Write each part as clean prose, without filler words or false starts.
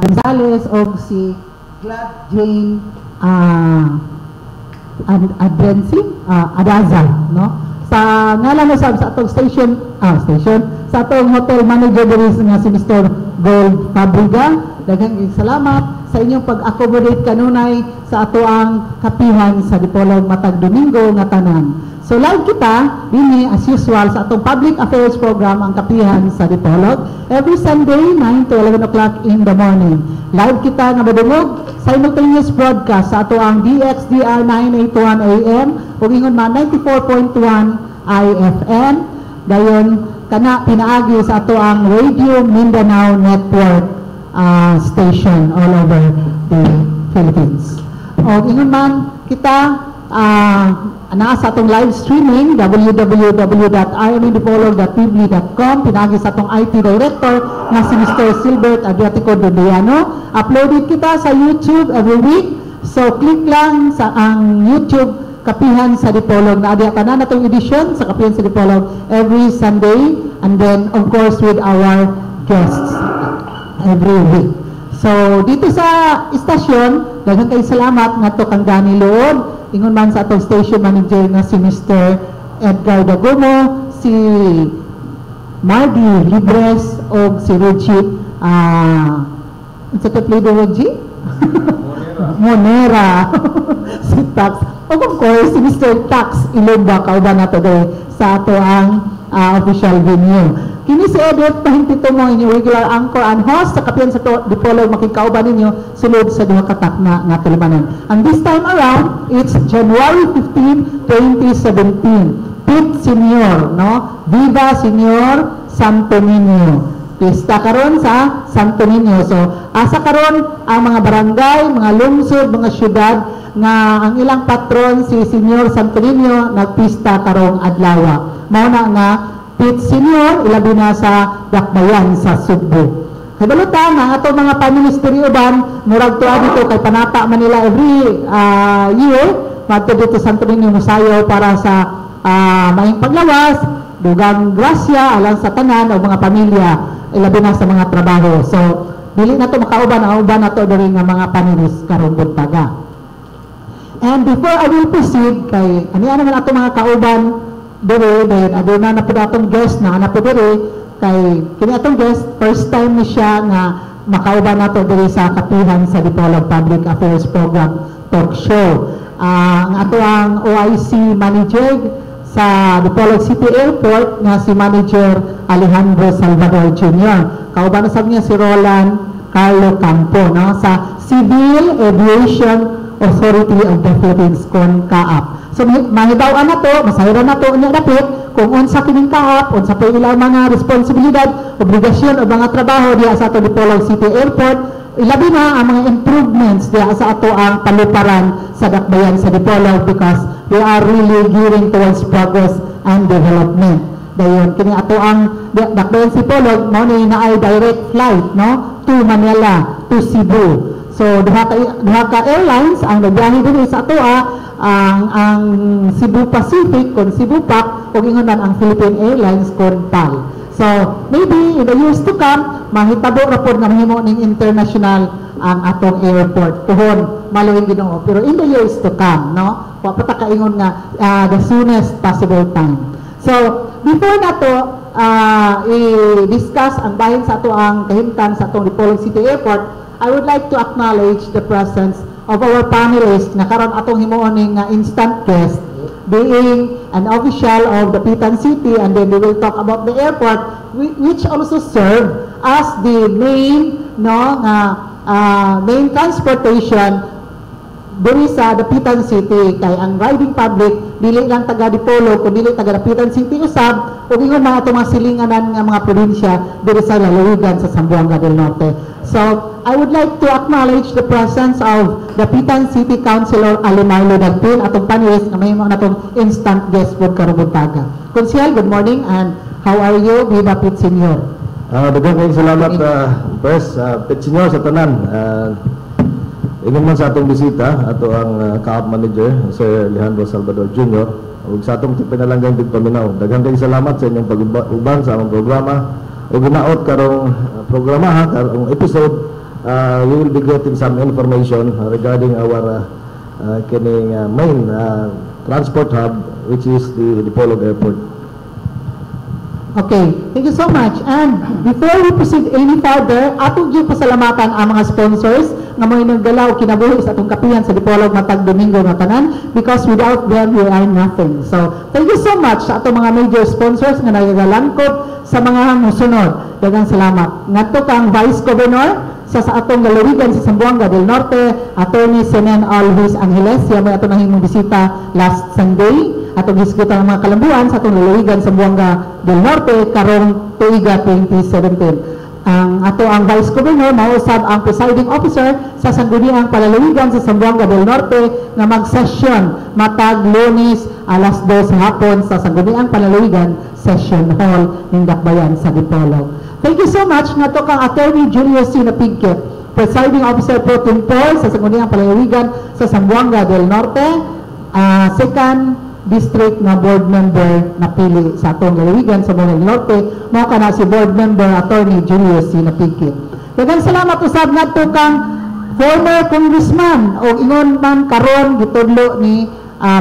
Gonzales o si Glad Jane Adaza, no? Sa ngalan mo sa atong station sa atong hotel manager diri nga si Mr. Gold Fabriga, daghang salamat sa inyong pag-accommodate kanunay sa ato ang kapihan sa Dipolog matag Domingo nga tanan. So live kita dinhi as usual sa atong public affairs program ang kapihan sa Dipolog every Sunday 9 to 11 o'clock in the morning. Live kita nga madungog simultaneous broadcast sa ato ang DXDR 981 AM ug ingon man 94.1 IFM. Dayon kana pinaagi sa ato ang Radio Mindanao Network station all over the Philippines. O ingon man kita naa sa atong live streaming www.rmndipolog.tv.com pinagi sa atong IT director na si Mr. Silbert Adriatico Dodiano. Uploaded kita sa YouTube every week, so click lang sa ang YouTube Kapihan sa Dipolog na adya tanan natong edition sa Kapihan sa Dipolog every Sunday, and then of course with our guests every week. So dito sa istasyon daghang kay salamat ngadto kang Danny Lord, ingon man sa atong station manager na si Mr. Edgar Dagomo, si Mardy Libres o si Reggie sa taplido Reggie? Monera. Si Tax. O of course, si Mr. Tax Ilumba kauban nato dahil sa ato ang official venue. Kini si Edith Pahintito mo inyong regular anchor and host sa Kapihan sa Dipolog makikauban ninyo sulod sa duha ka takna nga tulumanon. And this time around, it's January 15, 2017. Pit Senior, no? Viva Senior Santo Niño. Pista karon sa Santo Niño. So, asa karon ang mga barangay, mga lungsod, mga syudad nga ang ilang patron si Senior Santo Niño nagpista karong adlaw. Mao na nga Pit Senior ilabi na sa Dakbayan sa Sugbo. Kabalutan ang ato mga paministeryo uban murag tuwa dito kay panata Manila every year madto dito sa Santo Niño musayaw para sa maayong paglawas, dugang grasya alang sa tanan o mga pamilya ilabi na sa mga trabaho. So dili na to makauban ang uban nato diri nga mga paninis karong buntaga. And before I will proceed kay ani naman ato mga kauban dere then aduna na pud atong guest na ana pud dere kay kini atong guest first time ni siya nga makauban nato dere sa Kapihan sa Dipolog Public Affairs Program Talk Show. Ang ato ang OIC manager sa Dipolog City Airport nga si Manager Alejandro Salvador Jr. Kauban sa niya si Roland Carlo Campo, no, sa Civil Aviation Authority of the Philippines kon CAAP. So mahibaw-an na to, masayran na to niya dapit kung unsa kining CAAP, unsa pa ilang mga responsibilidad, obligasyon o mga trabaho diya sa ato Dipolog City Airport, ilabi na ang mga improvements diya sa ato ang paluparan sa Dakbayan sa Dipolog because they are really gearing towards progress and development. Dayon kini ato ang Dakbayan sa Dipolog mao ni naay direct flight, no, to Manila, to Cebu. So duha ka airlines ang nagbiyahe diri sa ato ang Cebu Pacific kon Cebu Pac ug ingon man ang Philippine Airlines kon PAL. So maybe in the years to come mahitabo ra pod nga mahimo ning international ang atong airport tuhon maluwing Ginoo, pero in the years to come, no, wa pa ta kaingon nga the soonest possible time. So before nato i-discuss ang bahin sa ato ang kahimtang sa atong Dipolog City Airport, I would like to acknowledge the presence of our panelists na karon atong himuon ning instant guest, being an official of the Pitan City, and then we will talk about the airport which also serve as the main main transportation diri sa Dapitan City. Kay ang riding public dili lang taga Dipolog kundi taga Dapitan City usab ug ingon mga atong mga silinganan nga mga probinsya diri sa lalawigan sa Zamboanga del Norte. So I would like to acknowledge the presence of Dapitan City Councilor Alimarlo Dagpin atong panelist nga mahimo natong instant guest for karong buntaga. Konsyal, good morning and how are you? Viva Pit Senior. Daghang kayong salamat first Pit Senior sa tanan. Ingon man sa atong bisita ato ang CAAP manager Sir Alejandro Salvador Jr. ug sa atong pinalanggang Tigpaminaw. Daghang kayong salamat sa inyong pag-uban sa among programa ug ginaot karong programa karong episode we will be getting some information regarding our main transport hub, which is the Dipolog Airport. Okay, thank you so much. And before we proceed any further, atong gyud pasalamatan ang mga sponsors nga mo'y naggalaw kinabuhi sa atong kapihan sa Dipolog matag Domingo nga tanan, because without them we are nothing. So, thank you so much sa atong mga major sponsors nga nagagalangkod sa mga musunod. Daghang salamat. Ngadto kang Vice Governor sa atong lalawigan sa Zamboanga del Norte, Attorney Senen Alves Angeles, siya may atong nahimong bisita last Sunday. Atong hisgutan ang mga kalambuan sa atong lalawigan sa Zamboanga del Norte karong tuiga 2017. Ang Vice Governor mausab ang presiding officer sa sangguniang palalawigan sa Zamboanga del Norte nga mag-session matag Lunes alas 2 hapon sa sangguniang palalawigan session hall ning Dakbayan sa Dipolog. Thank you so much nga to kang Attorney Julius C. Napigkit, presiding officer pro tempore sa sangguniang palalawigan sa Zamboanga del Norte, second district na board member na pili sa atong lalawigan sa Zamboanga del Norte, mao kana si board member Attorney Julius C. Napigkit. Daghang salamat usab ngadto kang former congressman o ingon man karon gitudlo ni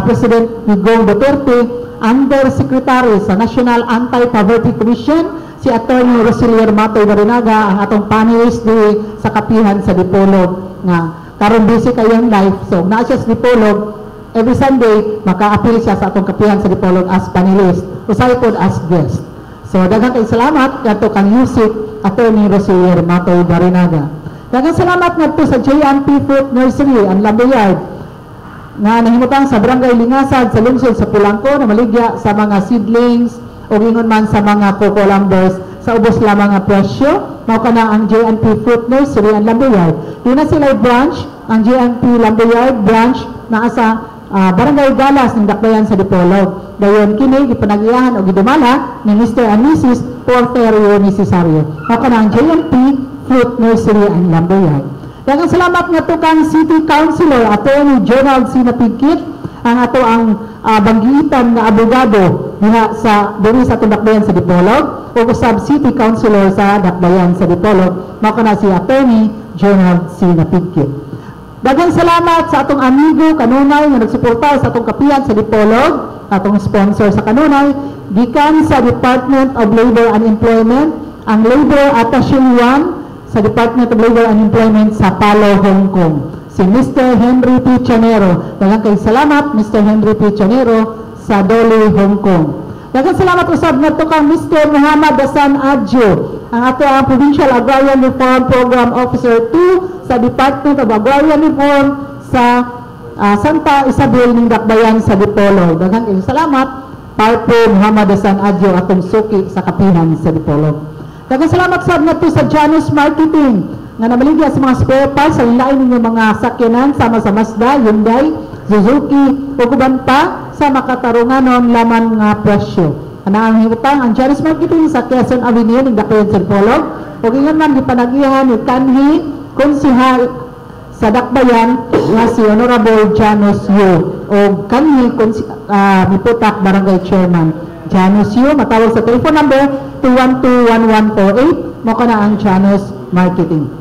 President Digong Duterte, Undersecretary sa National Anti-Poverty Commission, si Attorney Rosilier Matoy Barinaga, ang atong panelist di sa kapihan sa Dipolog nga karon busy kayong live, so naa siya sa Dipolog every Sunday, maka-appeal siya sa atong kapihan sa Dipolog as panelist, usay pod as guest. So daghang kay salamat kadto kang Yusik Attorney Rosilier Matoy Barinaga. Daghang salamat ngadto sa JNP Fruit Nursery and Lumberyard nga nahimutang sa Barangay Lingasad sa lungsod sa Pulangco na maligya sa mga seedlings o ingon man sa mga coco lumbers sa ubos lamang nga presyo. Mao kana ang JNP Fruit Nursery and Lumberyard. Yun na sila branch, ang JNP Lumberyard branch naa sa Barangay Galas ng Dakbayan sa Dipolog. Dayon kini gipanagiyahan o gidumala ni Mr. and Mrs. Porterio Necesario. Mao kana ang JNP Fruit Nursery and Lumberyard. Daghang salamat nga to kang City Councilor Attorney Gerald C. Napigkit, ang ato ang banggitan nga abogado diha sa diri sa atong Dakbayan sa Dipolog, o usab City Councilor sa Dakbayan sa Dipolog, mao kana si Attorney Gerald C. Napigkit. Daghang salamat sa atong amigo kanunay nga nagsuporta sa atong kapihan sa Dipolog, atong sponsor sa kanunay gikan sa Department of Labor and Employment, ang Labor Attaché 1 sa Department of Labor and Employment sa Palo, Hong Kong, si Mr. Henry P. Chanero. Daghang kay salamat Mr. Henry P. Chanero sa Dole, Hong Kong. Daghang salamat usab ngadto kang Mr. Muhammad Hasan Adjo, ang ato ang Provincial Agrarian Reform Program Officer 2 sa Department of Agrarian Reform sa Santa Isabel ning Dakbayan sa Dipolog. Daghang kay salamat Parpo Muhammad Hasan Adjo atong suki sa kapihan sa Dipolog. Daghang salamat sa ngadto sa Janus Marketing nga namaligya sa mga spare parts sa lain ninyo mga sakyanan sama sa Mazda, Hyundai, Suzuki ug uban pa sa makatarunganon laman nga presyo. Ana ang himutang ang Janus Marketing sa Quezon Avenue ning Dakbayan sa Dipolog, ug ingon man gipanagihan ni kanhi konsehal sa Dakbayan nga si Honorable Janus Yu o kanhi miputak barangay chairman Janus Yu. Matawag sa telephone number 212-1148, mo kana ang Janus Marketing.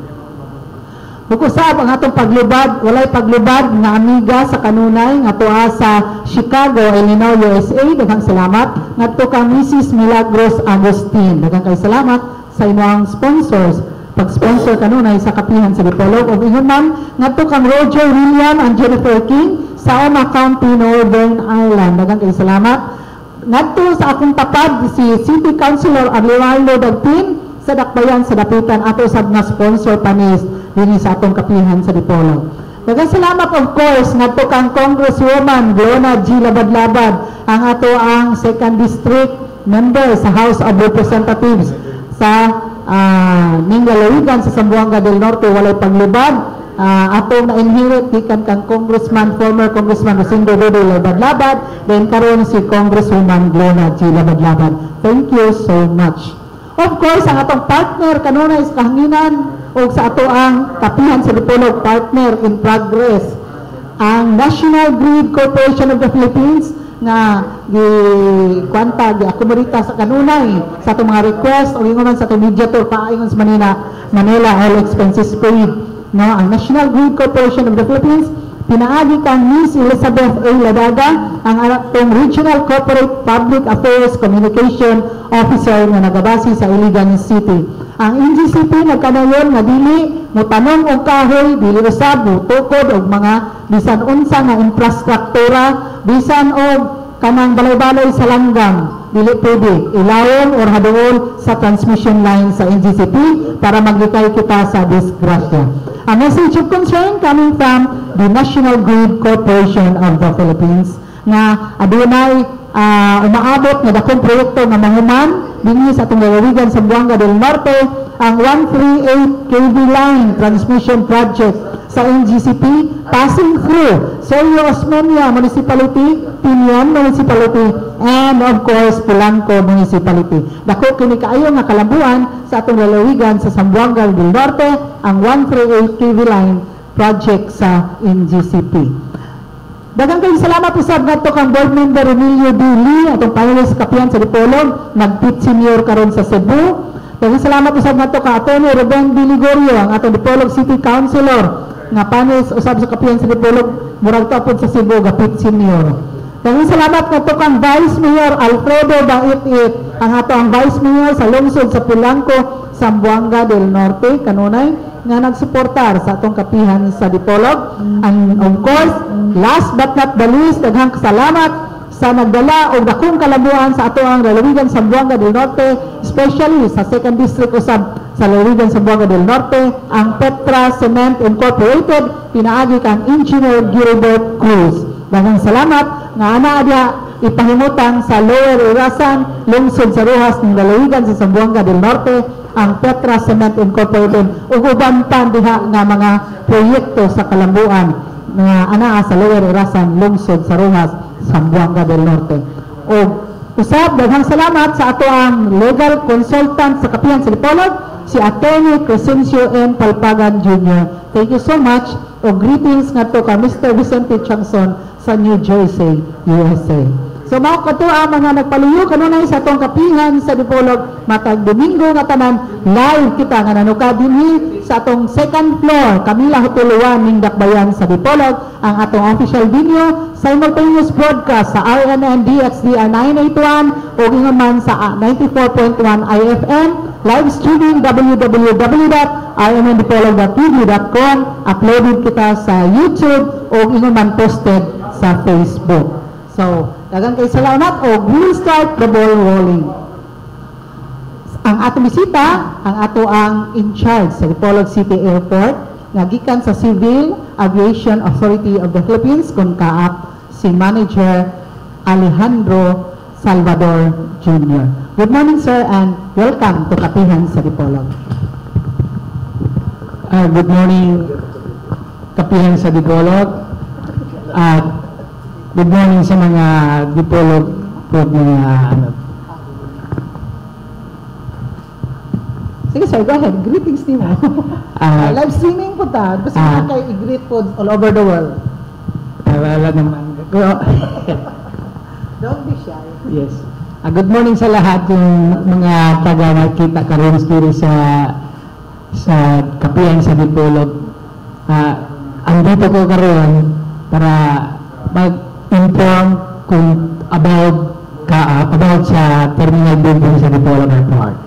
Bukusab ang atong paglubad, walay paglubad nga amiga sa kanunay nga tuwa sa Chicago, Illinois, USA. Daghang salamat ngadto kang Mrs. Milagros Agustin. Daghang kay salamat sa inyong sponsors pag-sponsor kanunay sa kapihan sa Dipolog. O ingon man ngadto kang Roger William and Jennifer King sa Oma County, Northern Ireland. Daghang kay salamat ngadto sa akong tapad si City Councilor Aguilardo Dagpin sa Dakbayan sa Dapitan, ato sab na sponsor panis dinhi sa atong kapihan sa Dipolog. Daghang salamat of course ngadto kang Congresswoman Glona G. Labad-Labad, ang ato ang 2nd District member sa House of Representatives sa ning lalawigan sa Zamboanga del Norte. Walay paglubad atong na-inherit gikan kang former Congressman Rosindo Dodo Labad-Labad, then karon si Congresswoman Glona G. Labad-Labad. Thank you so much. Of course, ang atong partner kanunay sa kahanginan o sa ato ang kapihan sa Dipolog, partner in progress, ang National Grid Corporation of the Philippines nga gi-akomodita sa kanunay sa itong mga request o ingon man sa itong mediator paingon sa Manila all expenses paid. No, ang National Grid Corporation of the Philippines pinaagi kang Miss Elizabeth A. Ladaga, ang atong Regional Corporate Public Affairs Communication Officer nga nagabasi sa Iligan City. Ang NGCP nagkanayon nga dili mutanong og kahoy, dili usab tukod og mga bisan unsa nga infrastruktura, bisan og kanang balay-balay sa langgam, dili pwede ilawom or haduol sa transmission line sa NGCP para maglikay kita sa disgrasya. A message of concern coming from the National Grid Corporation of the Philippines nga adunay umaabot nga dakong proyekto nga manguman dinhi sa atong lalawigan sa Buanga del Norte, ang 138 kV line transmission project sa NGCP passing through Sergio Osmeña Municipality, Pinian Municipality, and of course Polanco Municipality. Dako kini kaayo nga kalabuan sa atong lalawigan sa Zamboanga del Norte ang 138 kV line project sa NGCP. Daghang kayong salamat usab ngadto kang board member Emilio Dili atong panelist kapihan sa Dipolog, nagpit senior karon sa Cebu. Daghang salamat usab ngadto ka Atty. Ruben Biligorio ang atong Dipolog City Councilor nga panelist usab sa kapihan sa Dipolog, murag tapod sa Cebu gapit senior. Daghang salamat ngadto kang Vice Mayor Alfredo Baitit, ang ato ang Vice Mayor sa lungsod sa Polanco, Zamboanga del Norte kanunay nga nagsuportar sa atong kapihan sa Dipolog. And of course, last but not the least, daghang salamat sa nagdala og dakong kalabuan sa ato ang lalawigan sa Zamboanga del Norte, especially sa 2nd District usab sa lalawigan sa Zamboanga del Norte, ang Petra Cement Incorporated, pinaagi kang Engineer Gilbert Cruz. Daghang salamat nga ana dia ipahimutang sa Lower Irasan, lungsod sa Rojas ng lalawigan sa Zamboanga del Norte, ang Petra Cement Incorporated ug uban pa diha nga mga proyekto sa kalambuan nga anaa sa Lower Irasan, lungsod sa Rojas, Zamboanga del Norte. O usab daghang salamat sa ato ang legal consultant sa kapihan sa Dipolog, si Atty. Crescencio M. Palpagan Jr. Thank you so much o greetings ngadto ka Mr. Vicente Changson sa New Jersey, USA. So mao kadto ang mga nagpaluyo kanunay sa atong kapihan sa Dipolog matag Domingo nga tanan live kita nga nanuka dinhi sa atong 2nd floor Camila Hotuluan ning Dakbayan sa Dipolog ang atong official video simultaneous broadcast sa RNN DXDR 981 o ingon man sa 94.1 IFM live streaming www.rnndipolog.tv.com uploaded kita sa YouTube o ingon man posted sa Facebook. So, daghang kay salamat o we'll start the ball rolling. Ang atong bisita, ang ato ang in charge sa Dipolog City Airport, nga gikan sa Civil Aviation Authority of the Philippines, kung kaap si Manager Alejandro Salvador Jr. Good morning, sir, and welcome to Kapihan sa Dipolog. Good morning, Kapihan sa Dipolog. Good morning sa mga Dipolog po mga Sige sir, go ahead. Greetings ni mo. Live streaming po ta. Basta kay i-greet po all over the world. Wala naman. Don't be shy. Yes. Good morning sa lahat yung mga taga-nakita karon dito sa Kapihan sa Dipolog. Andito ko karon para mag-inform kung about sa terminal building sa Dipolog Airport.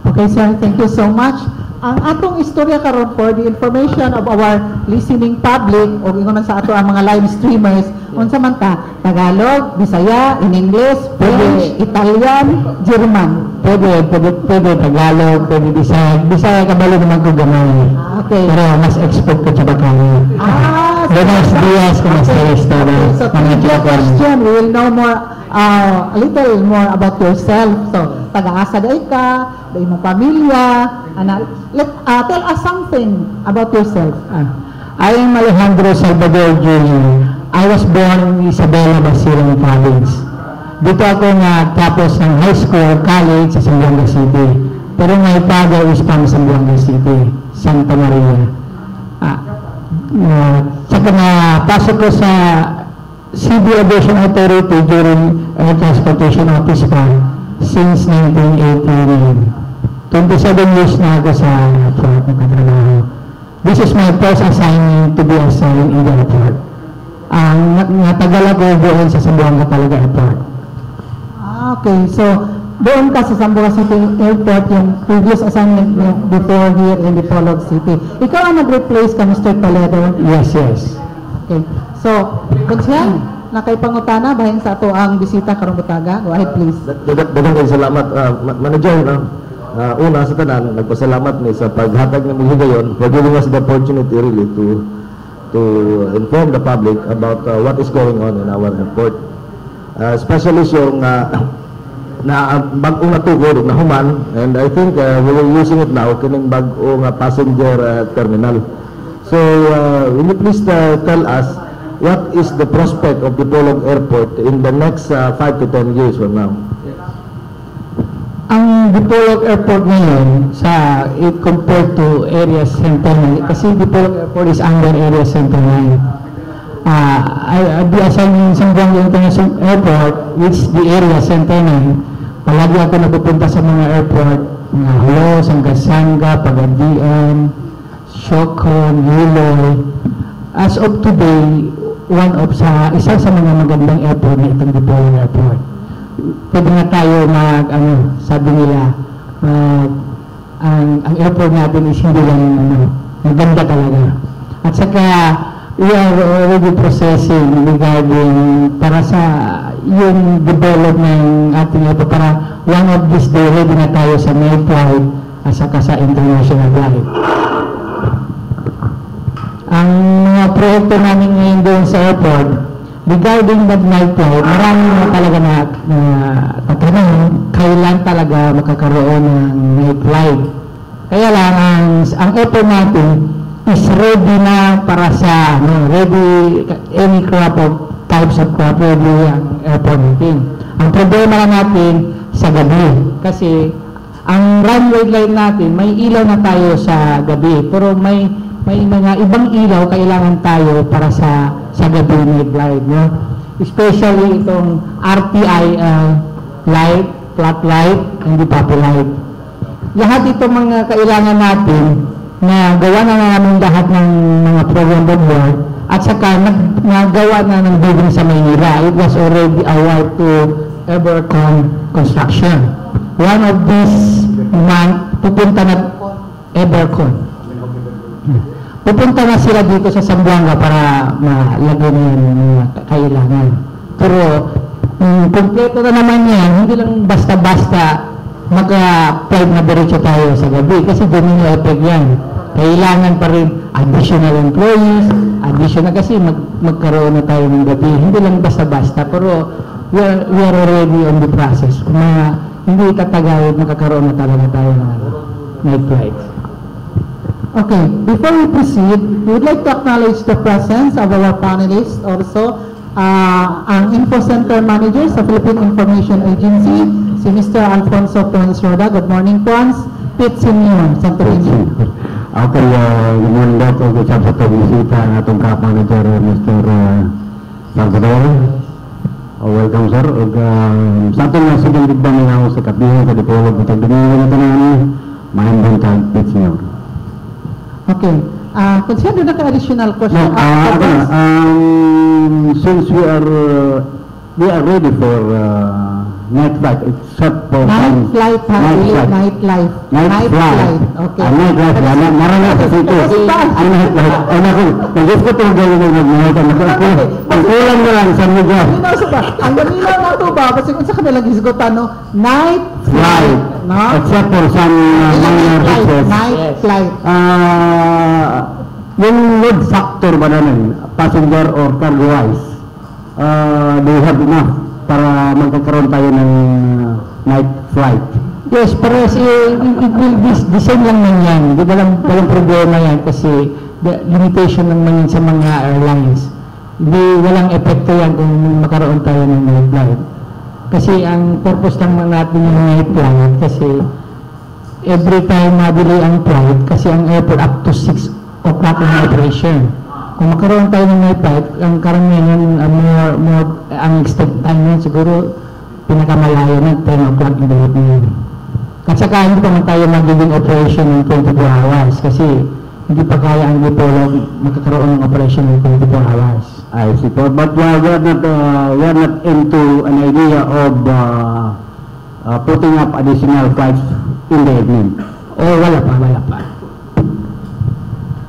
Okay, sir. Thank you so much. Ang atong istorya karon for the information of our listening public o ingon sa ato ang mga live streamers, unsa man ta, Tagalog, Bisaya, in English, French, Italian, German. Pwede Tagalog, pwede Bisaya kabalo naman ko gamay. Okay. Pero mas expert ko sa Bacay. Buenos dias, kumusta todos? So, to your question, we will know more, a little more about yourself. So, taga-asa day ka, day mong pamilya, tell us something about yourself. I am Alejandro Salvador Jr. I was born in Isabela, Basilan Province. Dito ako tapos ng high school, college sa Zamboanga City. Pero my father is from Zamboanga City, Santa Maria. Saka pasok ko sa Civil Aviation Authority during Air Transportation Office pa since 1989. 27 years na ako sa airport nagtatrabaho. This is my first assignment to be assigned in the airport. Natagal ako doon sa Zamboanga talaga airport. Okay, so doon ka sa Zamboanga City Airport, yung previous assignment mo before here in Dipolog City. Ikaw ang nag-replace ka, Mr. Toledo? Yes, yes. Okay. So, Konsyal, nakaipangutana bahin sa ato ang bisita karong butaga. Go ahead, please. Daghang kayo salamat, manager, no? Una sa tanan, nagpasalamat ni sa paghatag ng higayon for giving us the opportunity really to inform the public about what is going on in our airport. Especially yung na bag-ong natugod na human, and I think we were using it now kining bag-ong passenger terminal. So will you please tell us what is the prospect of Dipolog Airport in the next 5 to 10 years from now? Ang Dipolog Airport ngayon compared to Area Center 9, kasi Dipolog Airport is under Area Center 9. I'd be assigned in Zamboanga International Airport, which the Area Center 9. Palagi ako napupunta sa mga airport, mga Halo, Sangasanga, Pagadian, Siocon, Hiloy. As of today, isa sa mga magandang airport na itong Dipolog Airport. Pwede na tayo sabi nila, ang airport natin is hindi lang maganda talaga. At saka, we are already processing regarding para sa yung development ng ating airport para one of these day ready na tayo sa night flight at saka sa international flight. Ang mga proyekto namin ngayon doon sa airport regarding that night flight, marami na talaga na tatanong kailan talaga makakaroon ng night flight. Kaya lang, ang airport natin is ready na para sa ready any crop of types of crop ready ang airport natin. Ang problema lang natin sa gabi kasi ang runway line natin may ilaw na tayo sa gabi pero may mga ibang ilaw kailangan tayo para sa gabi night flight, no? Especially itong RTI light, flat light, and DPAPO light. Lahat itong mga kailangan natin na gawa na namin lahat ng mga program board at saka nagawa na ng building sa Maynila. It was already awarded to Evercon Construction. One of these pupunta na Evercon. Pupunta na sila dito sa Zamboanga para malagay na yung kailangan. Pero kompleto na naman yan, hindi lang basta-basta mag-flight na diretso tayo sa gabi kasi domino effect yan. Kailangan pa rin additional employees, additional kasi magkaroon na tayo ng gabi. Hindi lang basta-basta pero we are already on the process. Kung hindi tatagal, magkakaroon na talaga tayo ng night flight. Okay, before we proceed, we would like to acknowledge the presence of our panelists also, ang Info Center Manager sa Philippine Information Agency, si Mr. Alfonso Pons Roda. Good morning, Pons. Pete Senior, Santo Niño. Okay, good morning daw po sa bisita ang atong Cap Manager, Mr. Salvador. Welcome, sir. Sa atong nasidang digdang nga sa kapihan sa Dipolog, itong dumingo na tanan, mahambang tag Pete Senior. Okay. Consider na ka-additional question. Since we are ready for night flight, except for night flight. Night flight. Okay. Night flight. Marami sa ito. Ang night flight. Nag-guess ko itong gawin ng mag-night. Ang kulang na lang sa mga. Ang gaminaw na ito ba? Kasi kung sa kanilang isgotan, no? Night flight. Except for some minor features. Night flight. Yung load factor ba namin, passenger or cargo wise, they have enough para magkakaroon tayo ng night flight. Yes, pero it will be the same lang man yan. Hindi walang problema yan kasi the limitation lang man yan sa mga airlines. Hindi walang epekto yan kung makaroon tayo ng night flight. Kasi ang purpose lang natin yung night flight kasi every time madelay ang flight kasi ang airport up to 6 o'clock in operation. kung magkaroon tayo ng night flight, ang karamihan ang extended time yun, siguro pinakamalayo na 10 o'clock in the evening. At saka hindi pa man tayo magiging operation ng 24 hours kasi hindi pa kaya ang Dipolog magkakaroon ng operation ng 24 hours. I see. But we are not into an idea of putting up additional flights in the evening. Oh, wala pa.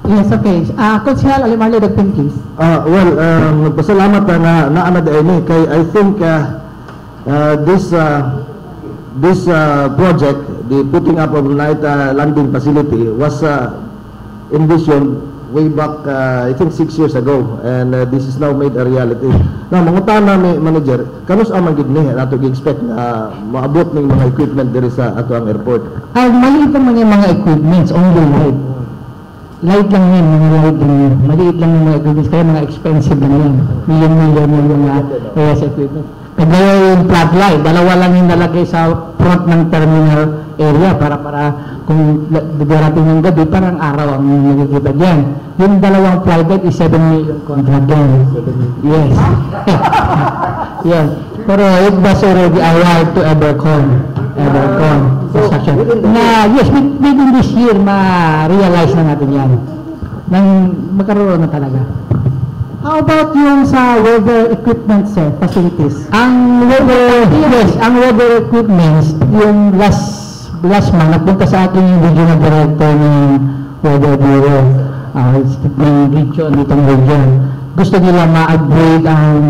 Yes, okay. Konsehal Alimarlo Dagpin, please. Nagpasalamat na naanad ini kay I think this project, the putting up of night landing facility was envisioned way back I think 6 years ago, and this is now made a reality. Now mangutana ni manager, kanus ang gid ni nato gi-expect na maabot ning mga equipment diri sa ato ang airport. Maliit lang man yung mga equipments, only light. Light lang yun, mga light lang yun. Maliit lang yung mga equipments, kaya mga expensive lang yun. Million yung mga AS equipment. Kagaya yung flat light, dalawa lang yung nalagay sa front ng terminal area para kung darating ng gabi, parang araw ang nakikita dyan. Yung dalawang flight light is 7 million contract yan. Yes. Yes. Pero it was already awarded to Evercon construction. Yes, within this year, ma-realize na natin yan. Nang magkaroon na talaga. How about yung sa weather equipment, sir, facilities? Ang weather equipments, yung last month, nagpunta sa akin yung regional director ng Weather Bureau, ng region, itong region. Gusto nila ma-upgrade ang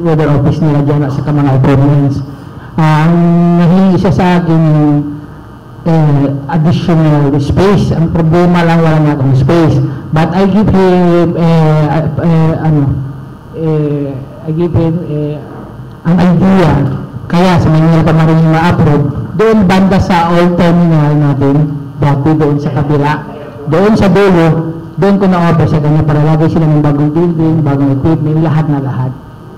weather office nila dyan sa mga equipments. Ang nahingi siya sa akin yung additional space. Ang problema lang, wala na akong space. But I give him an idea. Kaya sa Manila pa maraming ma-approve. Doon banda sa old terminal natin, dati doon sa kabila. Doon sa dulo, doon ko na-offer sa kanya para lagay sila ng bagong building, bagong equipment, lahat na lahat.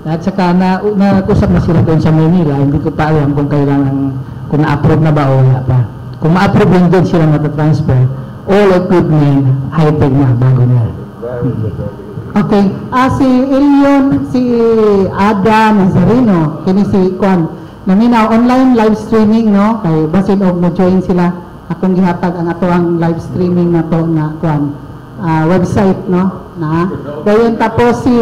At saka nag-usap na sila doon sa Manila, hindi ko pa alam kung kailangan, kung na-approve na ba o wala pa. Kung ma-approve yun doon sila matatransfer, all equipment, high-tech na, bago na. Okay. Si Elion, si Ada Nazareno, kini si Kwan, naminaw online live streaming, no? Kay basin og mo-join sila. Akong gihatag ang ato ang live streaming na to na Kwan. Website, no? Dayon tapos si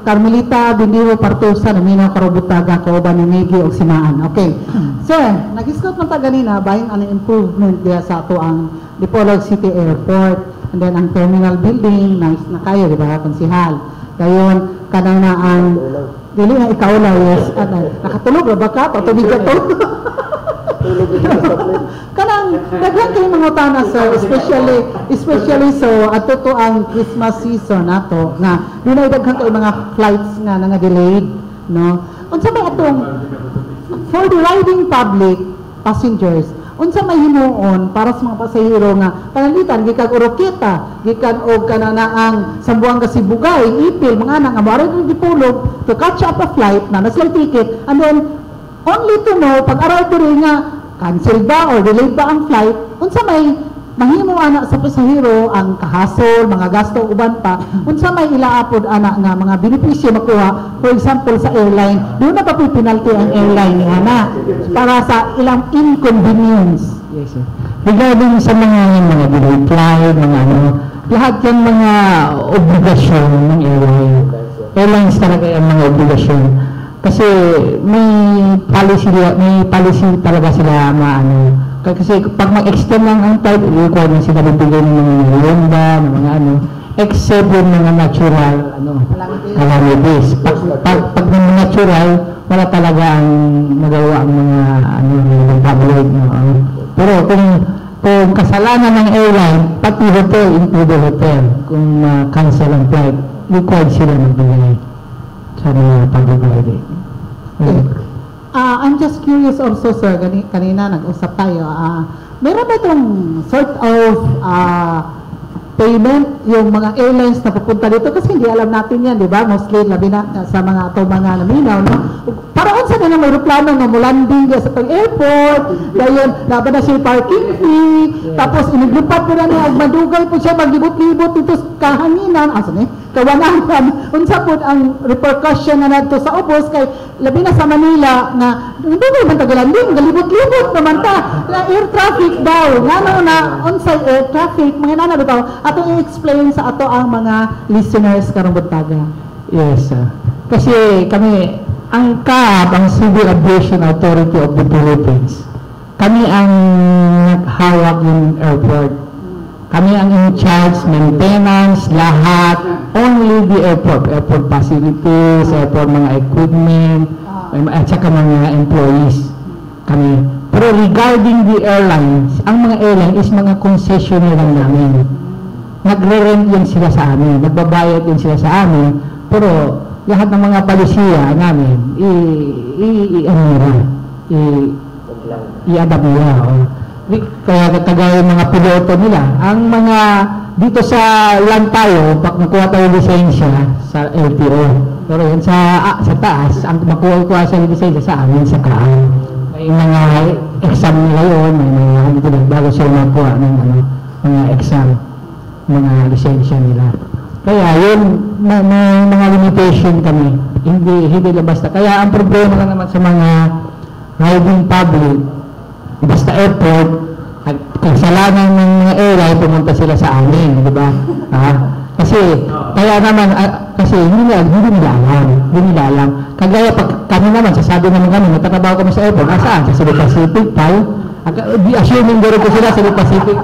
Carmelita Bindiwo Partusa, naminaw karobutaga, kauban ni Migi o Sinaan. Okay. Sir, nag-scout man ta ganina, buying an improvement diya sa ato ang Dipolog City Airport. And then ang terminal building, nice na kayo, di ba, konsihal. Dayon, kanang na ang, dili na ikaw na, yes, nakatulog na ba ka? Patubig ka to? Kanang, daghan kayo mga utana, sir, especially so, ato to ang Christmas season ato, nga, doon ay daghan kayo mga flights nga, nga delayed, no? Unsa ba atong, for the riding public, passengers, unsa may himuon para sa mga pasahero nga panalitan gikan Oroqueta, gikan og kanana ang Sambuanga Sibugay, Ipil, mga nang amaro ng Dipolog to catch up a flight na nasay ticket, and then only to know pag arrive diri nga cancel ba or delayed ba ang flight, unsa may mahimo ana sa pasahero ang kahasol, mga gasto uban pa, unsa may ilaapod ana nga mga benepisyo makuha, for example sa airline, doon na pa penalty ang airline nga para sa ilang inconvenience. Yes, sir. Regarding sa mga delayed flight, mga lahat yan mga obligasyon ng airline. Airlines talaga yung mga obligasyon. Kasi may policy talaga sila kasi pag mag-extend lang ang flight, require na sila bibigyan ng mga merienda, ng mga except yung mga natural calamities. Pag mga natural, wala talaga ang magawa ang mga public. Pero kung kasalanan ng airline, pati hotel, include hotel, kung cancel ang flight, required sila magbigay sa mga pag-guide. I'm just curious also, sir, kanina nag-usap tayo, meron ba itong sort of payment yung mga airlines na pupunta dito? Kasi hindi alam natin yan, di ba? Mostly labi na sa mga naminaw, no? Para unsa na ng aeroplano nga molanding sa tong airport, dayon laban na siya parking fee, tapos iniglipat ko na niya ag madugay po siya maglibot-libot dito sa kahanginan, asa ni kawanahan, unsa po ang repercussion na nadto sa ubos kay labi na sa Manila na dugay man tagalanding, galibot-libot naman ta, na air traffic daw, ngano na unsa air traffic, mga nana bitaw, atong i-explain sa ato ang mga listeners karong buntaga. Yes, kasi kami, ang CAAP, ang Civil Aviation Authority of the Philippines, kami ang naghawak ng airport. Kami ang in charge, maintenance, lahat, only the airport facilities, airport mga equipment, at saka mga employees. Kami. Pero regarding the airlines, ang mga airline is mga concessionaire lang namin. Nagre-rent yun sila sa amin, nagbabayad yun sila sa amin, pero lahat ng mga palisiya namin, i-adapt nila. Kaya kagaya yung mga piloto nila, ang mga dito sa land tayo, pag nakuha tayo lisensya sa LTO, pero yun sa taas, ang makuha sa lisensya sa amin sa kaan. May mga exam nila yun, may mga bago sila makuha ng mga exam, mga lisensya nila. Kaya yun, may mga limitation kami. Hindi basta. Kaya ang problema lang naman sa mga riding public, basta airport, kasalanan ng mga airline, pumunta sila sa amin, di ba? Kasi, kaya naman, kasi hindi nila alam. Kagaya pag kami naman, sasabi naman kami, natatrabaho kami sa airport, saan? Sa Cebu Pacific, assuming garo ko sila sa Cebu Pacific,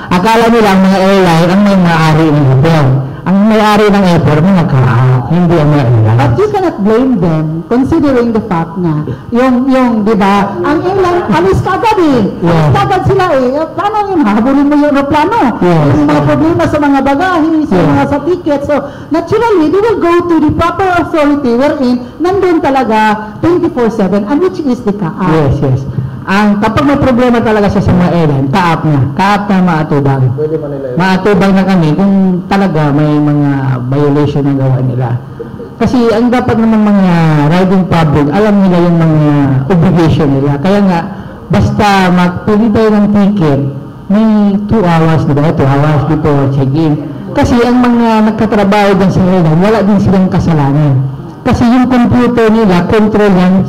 akala nila ang mga airline ang may maaari ng hotel. Ang may-ari ng airport, mga CAAP, hindi ang mga airline. But you cannot blame them considering the fact na yung di ba, ang airline, alis kagad Alis kagad sila Paano yun? Habulin mo yung aeroplano. Yung mga problema sa mga bagahe, sa mga sa ticket. So, naturally, they will go to the proper authority wherein nandun talaga 24/7 and which is the CAAP. Yes. Kapag may problema talaga sa mga airline, CAAP na maatubang. Maatubang na kami kung talaga may mga violation na gawa nila. Kasi ang dapat naman mga riding public, alam nila yung mga obligation nila. Kaya nga, basta magpili tayo ng ticket, may 2 hours, diba? 2 hours before check-in. Kasi ang mga nagkatrabaho din sa airline, wala din silang kasalanan. Kasi yung computer nila, control yan,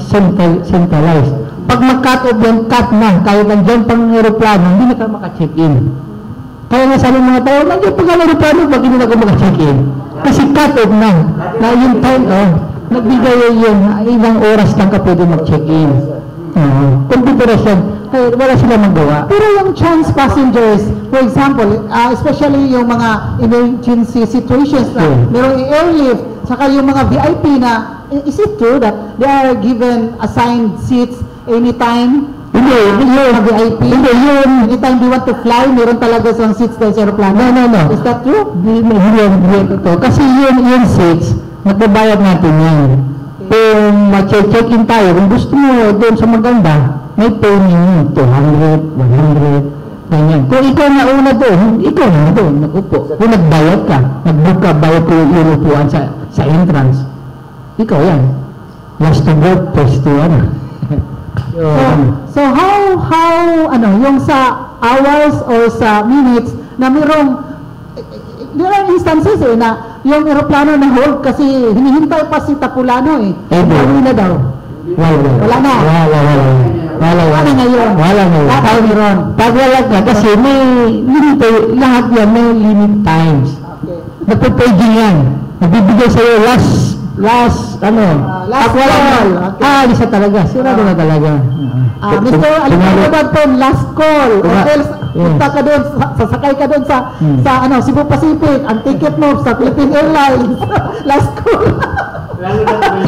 centralized. Pag mag-cut off yan, cut na. Kahit nandiyan pang aeroplano, hindi na ka maka-check-in. Kaya nga sabi mga tao, nandiyan pang aeroplano, bakit hindi na ka maka-check-in? Kasi cut off na. Na yung time, nagbigay yun, ilang oras lang ka pwede mag-check-in. Computeration. Kaya wala sila magawa. Pero yung chance passengers, for example, especially yung mga emergency situations na merong airlift, saka yung mga VIP na, is it true that they are given assigned seats anytime? Hindi, VIP? Hindi, yun. Anytime they want to fly, meron talaga sa seats dahil sa aeroplano? No. Is that true? Hindi ito. Kasi yung seats, nagbabayad natin yan. Kung ma-check-in tayo, kung gusto mo doon sa maganda, may payment 200, 100, ganyan. Kung ikaw na una doon, ikaw na doon, nag-upo. Kung nagbayad ka, nag-book ka, bayad ko yung upuan sa entrance, ikaw yan. Last to go, first to So how yung sa hours or sa minutes na there are instances na yung aeroplano na hold kasi hinihintay pa si Tapulano Uwi na daw. Wala na. Wala ngayon. Pag wala ka, kasi may limit, lahat yan may limit times. Nagpapaging yan. Nagbibigay sa'yo last call. Isa talaga. Sigurado na talaga. Mr. Alipon, last call. Punta ka doon, sasakay ka doon sa Cebu Pacific. Ang ticket mo sa Philippine Airlines. Last call.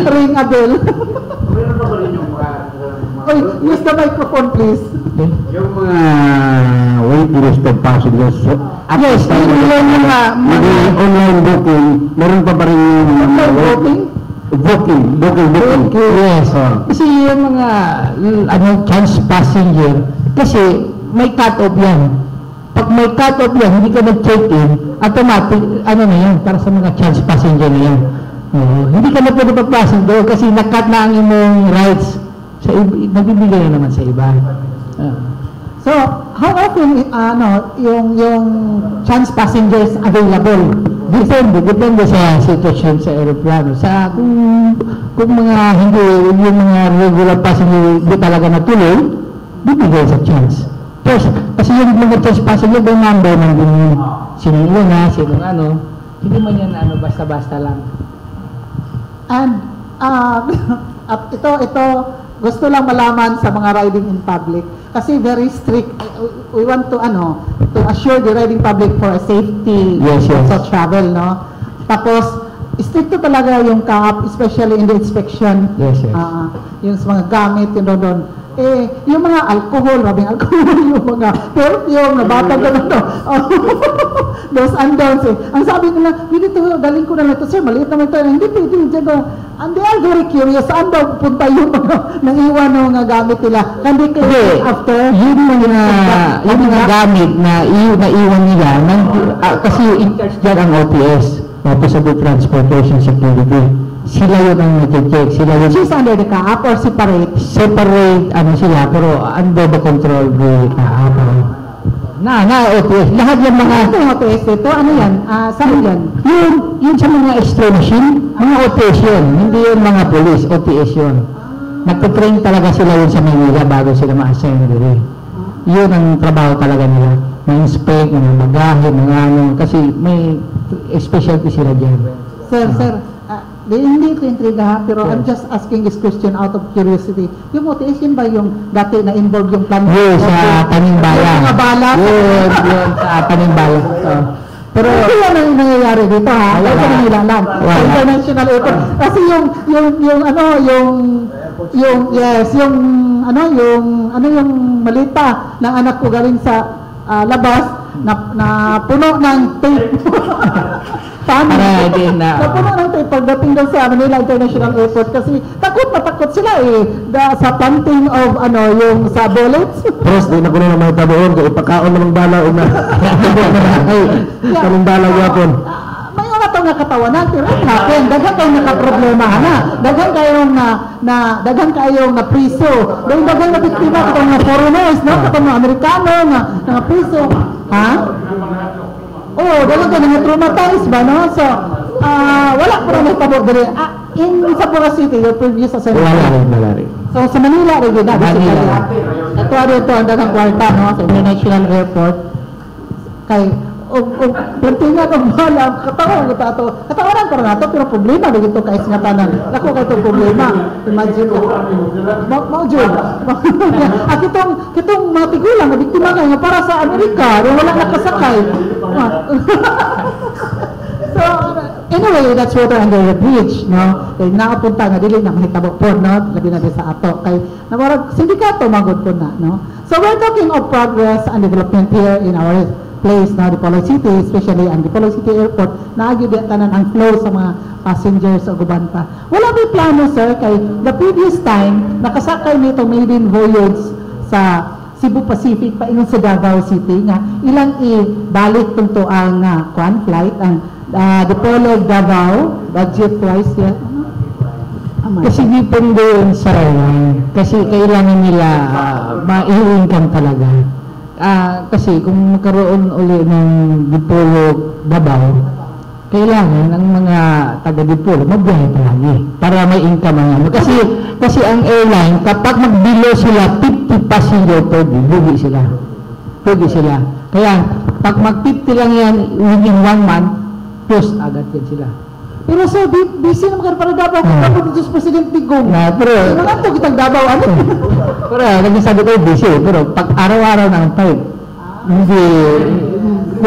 Ring a bell. Meron pa ba rin yung Oy, use the microphone, please. yung mga wait-listed passengers? Yes, yung mga online booking, meron pa ba rin yung booking? Yes. Kasi yung mga chance passenger, kasi may cut-off yan. Pag may cut-off yan, hindi ka nag-check-in, automatic, na yan, para sa mga chance passenger na yan. Hindi ka na pwede papasok doon kasi nakat na ang imong rights. Nabibigay na naman sa iba. So, how often yung chance passengers available? Depende sa sitwasyon sa aeroplano. Kung mga hindi, yung mga regular passenger hindi talaga natuloy, bibigay sa chance. First, kasi yung mga chance passenger, may number man din yun. Sinong una, sinong ano, hindi man yan basta-basta lang. And ito gusto lang malaman sa mga riding in public kasi very strict. We want to assure the riding public for a safety of travel, no? Tapos stricto talaga yung CAAP, especially in the inspection. Yung mga gamit doon. Yung mga alcohol, rabing alcohol, yung mga perfume, nabatag na ito. Those undowns Ang sabi nila, dito, galing ko na ito, sir, maliit naman ito. Hindi, and they are very curious, saan daw punta yung mga naiwan ng mga gamit nila. Hindi kayo after? Yung mga gamit na naiwan nila, kasi in charge dyan ang OTS, Office of Transportation Security. Sila yun ang nag-check. Which is under the CAAP or separate? Separate, sila, pero under the control of the CAAP. OTS. Lahat yung mga... Ano yung OTS ito? Ano yan? Saan yan? Yun sa mga extra machine, mga OTS yun. Hindi yung mga police, OTS yun. Nagtitrain talaga sila yun sa Manila bago sila ma-assign dito. Yun ang trabaho talaga nila. Ma-inspect, mga magahe, mga kasi may specialty sila dyan. Sir, hindi ko intriga pero I'm just asking this question out of curiosity. Yung OTS yun ba yung dati na-involve yung plan? Sa Tanimbala. Yung mga bala? Yun, sa Tanimbala. Pero ano yung nangyayari dito ha? Ito nila lang. International airport. Kasi yung malita ng anak ko galing sa labas na puno ng tape. Paano? Napuno ng tape pagdating doon sa Manila International Airport kasi takot sila sa planting of yung sa bullets. Pres, di na ko na may tabuon kaya ipakaon namang bala una. Kaming bala yapon. May una to nga katawanan pero it happened. Daghang kayong nakaproblema na. Daghang kayong na priso. Daghang na biktima katong mga foreigners, no? Katong mga Amerikano na priso. Ha? Daghang kayo nga traumatized ba, no? So, wala po na may tabor dali. In Sapporo City, your previous assignment. Wala rin. So, sa Manila rin yun. Ito ang daghang kwarta, no? Sa International Airport. Kay plantingan ang bala, katawanan ko na ito, pero problema na ito kay singatanan. Ako kay itong problema. Imagine ko. Maujud. Kitong mga tigulang, na biktima kayo, para sa Amerika, wala nakasakay. So, anyway, that's water under the bridge, no? Kaya nakapunta nga, dili na mahitabo po, no? Labi na sa ato. Kaya, namarag, sindikato, magod po na, no? So, we're talking of progress and development here in our place na Dipolog City, especially ang Dipolog City Airport, naagibitanan ang flow sa mga passengers o guban pa. Wala may plano, sir, kay the previous time, nakasakay nito maiden voyage sa Cebu Pacific pa ingon sa Davao City nga ilang ibalik tunto ang flight ang Dipolog Davao budget twice yan. Kasi dipon doon sa kasi kailangan nila ma-i-income talaga. Kasi kung magkaroon uli ng Dipolog Davao, kailangan ang mga taga-Dipolog magbiyahe palagi para may income ang ano. Kasi ang airline, kapag mag-below sila 50 passenger per day, lugi sila. Kaya, pag mag-50 lang yan within 1 month, plus agad yan sila. Pero sir, busy naman ka para Davao kung tapos dito sa President Digong. Pero, mga ito kitang Davao, ano? Pero, nagsasabi ko busy. Pero, pag araw-araw ng type, hindi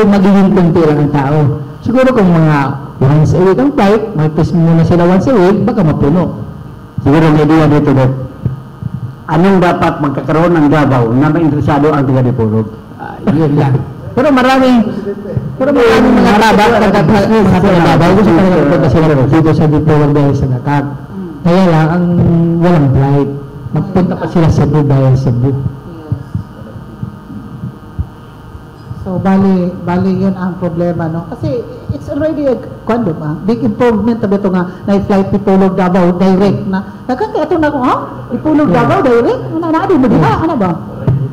magiging kunti lang ang tao. Siguro kung mga once a week ang flight, mag-test muna sila once a week, baka mapuno. Siguro may idea dito, Dep. Anong dapat magkakaroon ng Davao na may interesado ang taga-Dipolog? Yun lang. Pero maraming mga taga-Davao gusto talaga punta sila dito sa Dipolog dahil sa Nakat. Kaya lang, ang walang flight. Magpunta pa sila sa Cebu dahil sa Cebu. So, So, bali yun ang problema, no? Kasi, it's already a, big improvement tabi ito nga, na flight Ipulog Davao, direct na. Kaya ito na ko, Ipulog Davao, direct? Ano mo, di ba? Ano ba?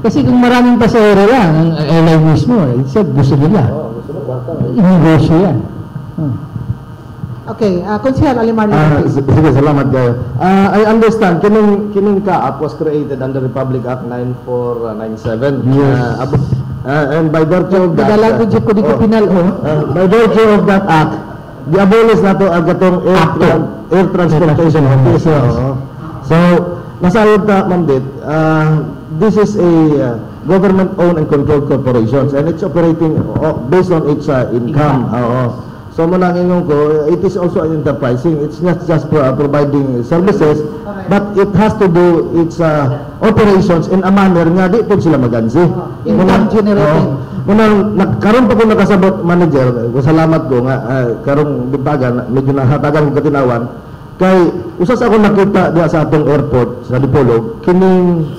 Kasi kung maraming pasahero lang, ang airline mismo, gusto nila. Inegosyo yan. Okay, Konsehal Alimar. Sige, salamat kayo. I understand, kining CAAP was created under Republic Act 9497. Yes. And by virtue of that, Dalago dyan ko di ko pinal, by virtue of that act, di-abolish na to ang gatong air transportation office. So, nasagot na, Ma'am Dit, this is a government-owned and controlled corporations and it's operating based on its income. So muna ngayong ko, it is also an enterprising. It's not just providing services, but it has to do its operations in a manner nga di po sila magansi. Income generating. Karon pa ko nakasabot manager, salamat ko nga karong bibagan medyo nahatagan ko katinawan kay usas ako nakita diha sa atong airport sa Dipolog kining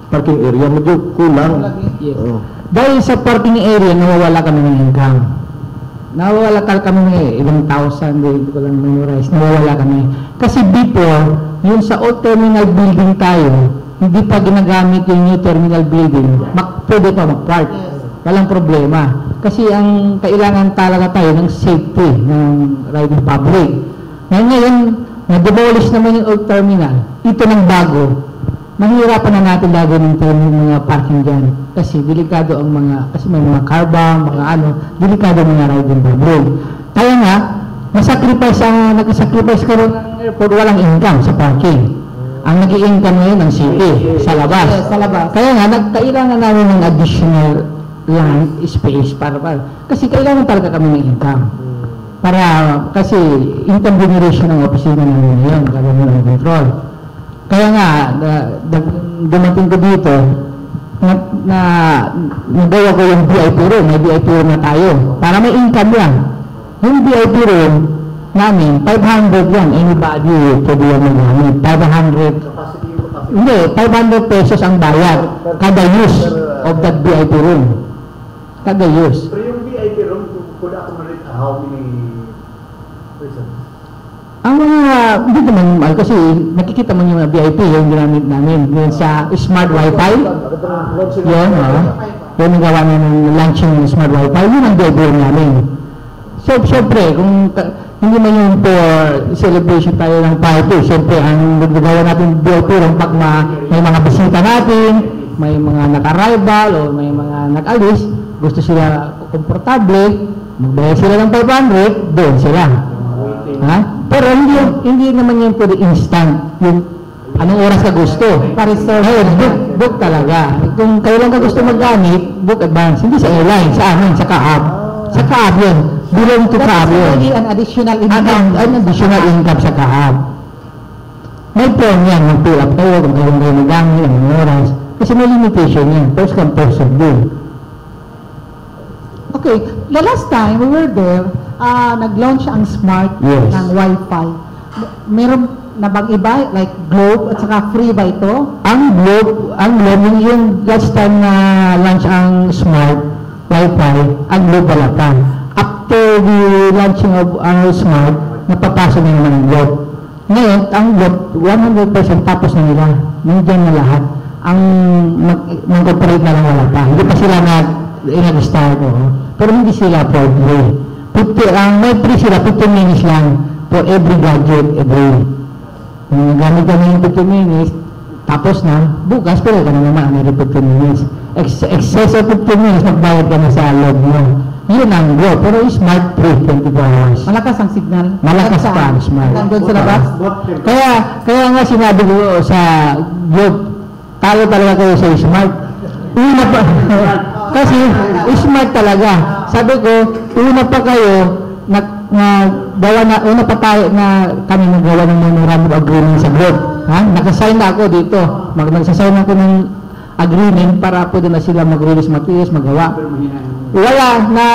parking area medyo kulang. Yes. Dahil sa parking area nawawala kami ng income. Nawawala kami ng ilang thousand, hindi ko lang memorize, nawawala kami. Kasi before, yung sa old terminal building tayo, hindi pa ginagamit yung new terminal building, pwede pa mag-park. Walang problema. Kasi ang kailangan talaga tayo ng safety ng riding public. Ngayon, na-demolish naman yung old terminal. Ito ng bago. Mahirapan na natin lagi ng mga parking dyan. Kasi delikado ang kasi may mga carbang, delikado mga riding public. Kaya nga, nag-sacrifice ka rin ng airport, walang income sa parking. Ang nag-i-income ngayon ng city, sa labas. Yes, sa labas. Kaya nga, kailangan namin ng additional land space kasi kailangan talaga kami ng income. Kasi income generation ng opisina namin ngayon, government ng control. Kaya nga, dumating ko dito, nagawa ko yung VIP room, may VIP room na tayo, para may income lang. Yung VIP room namin, 500 yan, anybody pwede yan magamit, 500, hindi, 500 pesos ang bayad, kada use of that VIP room. Kada use. Pero yung VIP room, could accommodate how many persons? Ang hindi naman mahal kasi nakikita mo yung VIP yung ginamit namin yung sa smart wifi yun yung gawa namin launching ng smart wifi yun ang VIP namin. So syempre kung hindi man yung for celebration tayo ng party, syempre ang gagawa natin VIP yung pag may mga bisita natin, may mga naka-arrival o may mga nag-alis, gusto sila komportable, magbayad sila ng 500, doon sila. Pero hindi naman yung pwede instant yung anong oras ka gusto. Book talaga. Kung kailan ka gusto maggamit, book advance. Hindi sa airline, sa amin, sa CAAP. Sa CAAP yun. Belong to CAAP yun. An additional income. An additional income sa CAAP. May form yan, mag-fill up kayo, kung kailan kayo magamit, anong oras. Kasi may limitation yan. First come, first served. Okay, the last time we were there, nag-launch ang smart ng Wi-Fi. Meron na bang iba, like Globe at saka free ba ito? Ang Globe yung last time na launch ang smart Wi-Fi, ang Globe wala pa. After the launching of ang smart, napapasok na naman ang Globe. Ngayon, ang Globe, 100% tapos na nila. Nandiyan na lahat. Ang mag-operate na lang wala pa. Hindi pa sila nag-start. Pero hindi sila for free. May free sila, 15 minutes lang for every gadget, every. Kung nagamit ka na yung 15 minutes, tapos na, bukas, pero ka na naman, may 15 minutes. Excess of 15 minutes, magbayad ka na sa log mo. Yun ang go, pero smart free, 24 hours. Malakas ang signal. Malakas pa ang smart. Nandun sa labas? Kaya nga sinabi ko sa Globe, talo talaga kayo sa smart. Una pa, kasi smart talaga. Sabi ko, una pa kayo, una pa tayo na kami nagawa ng memorandum of agreement sa Globe. Nakasign na ako dito. Nagsasign ako ng agreement para po na sila mag-release materials, magawa. Wala na,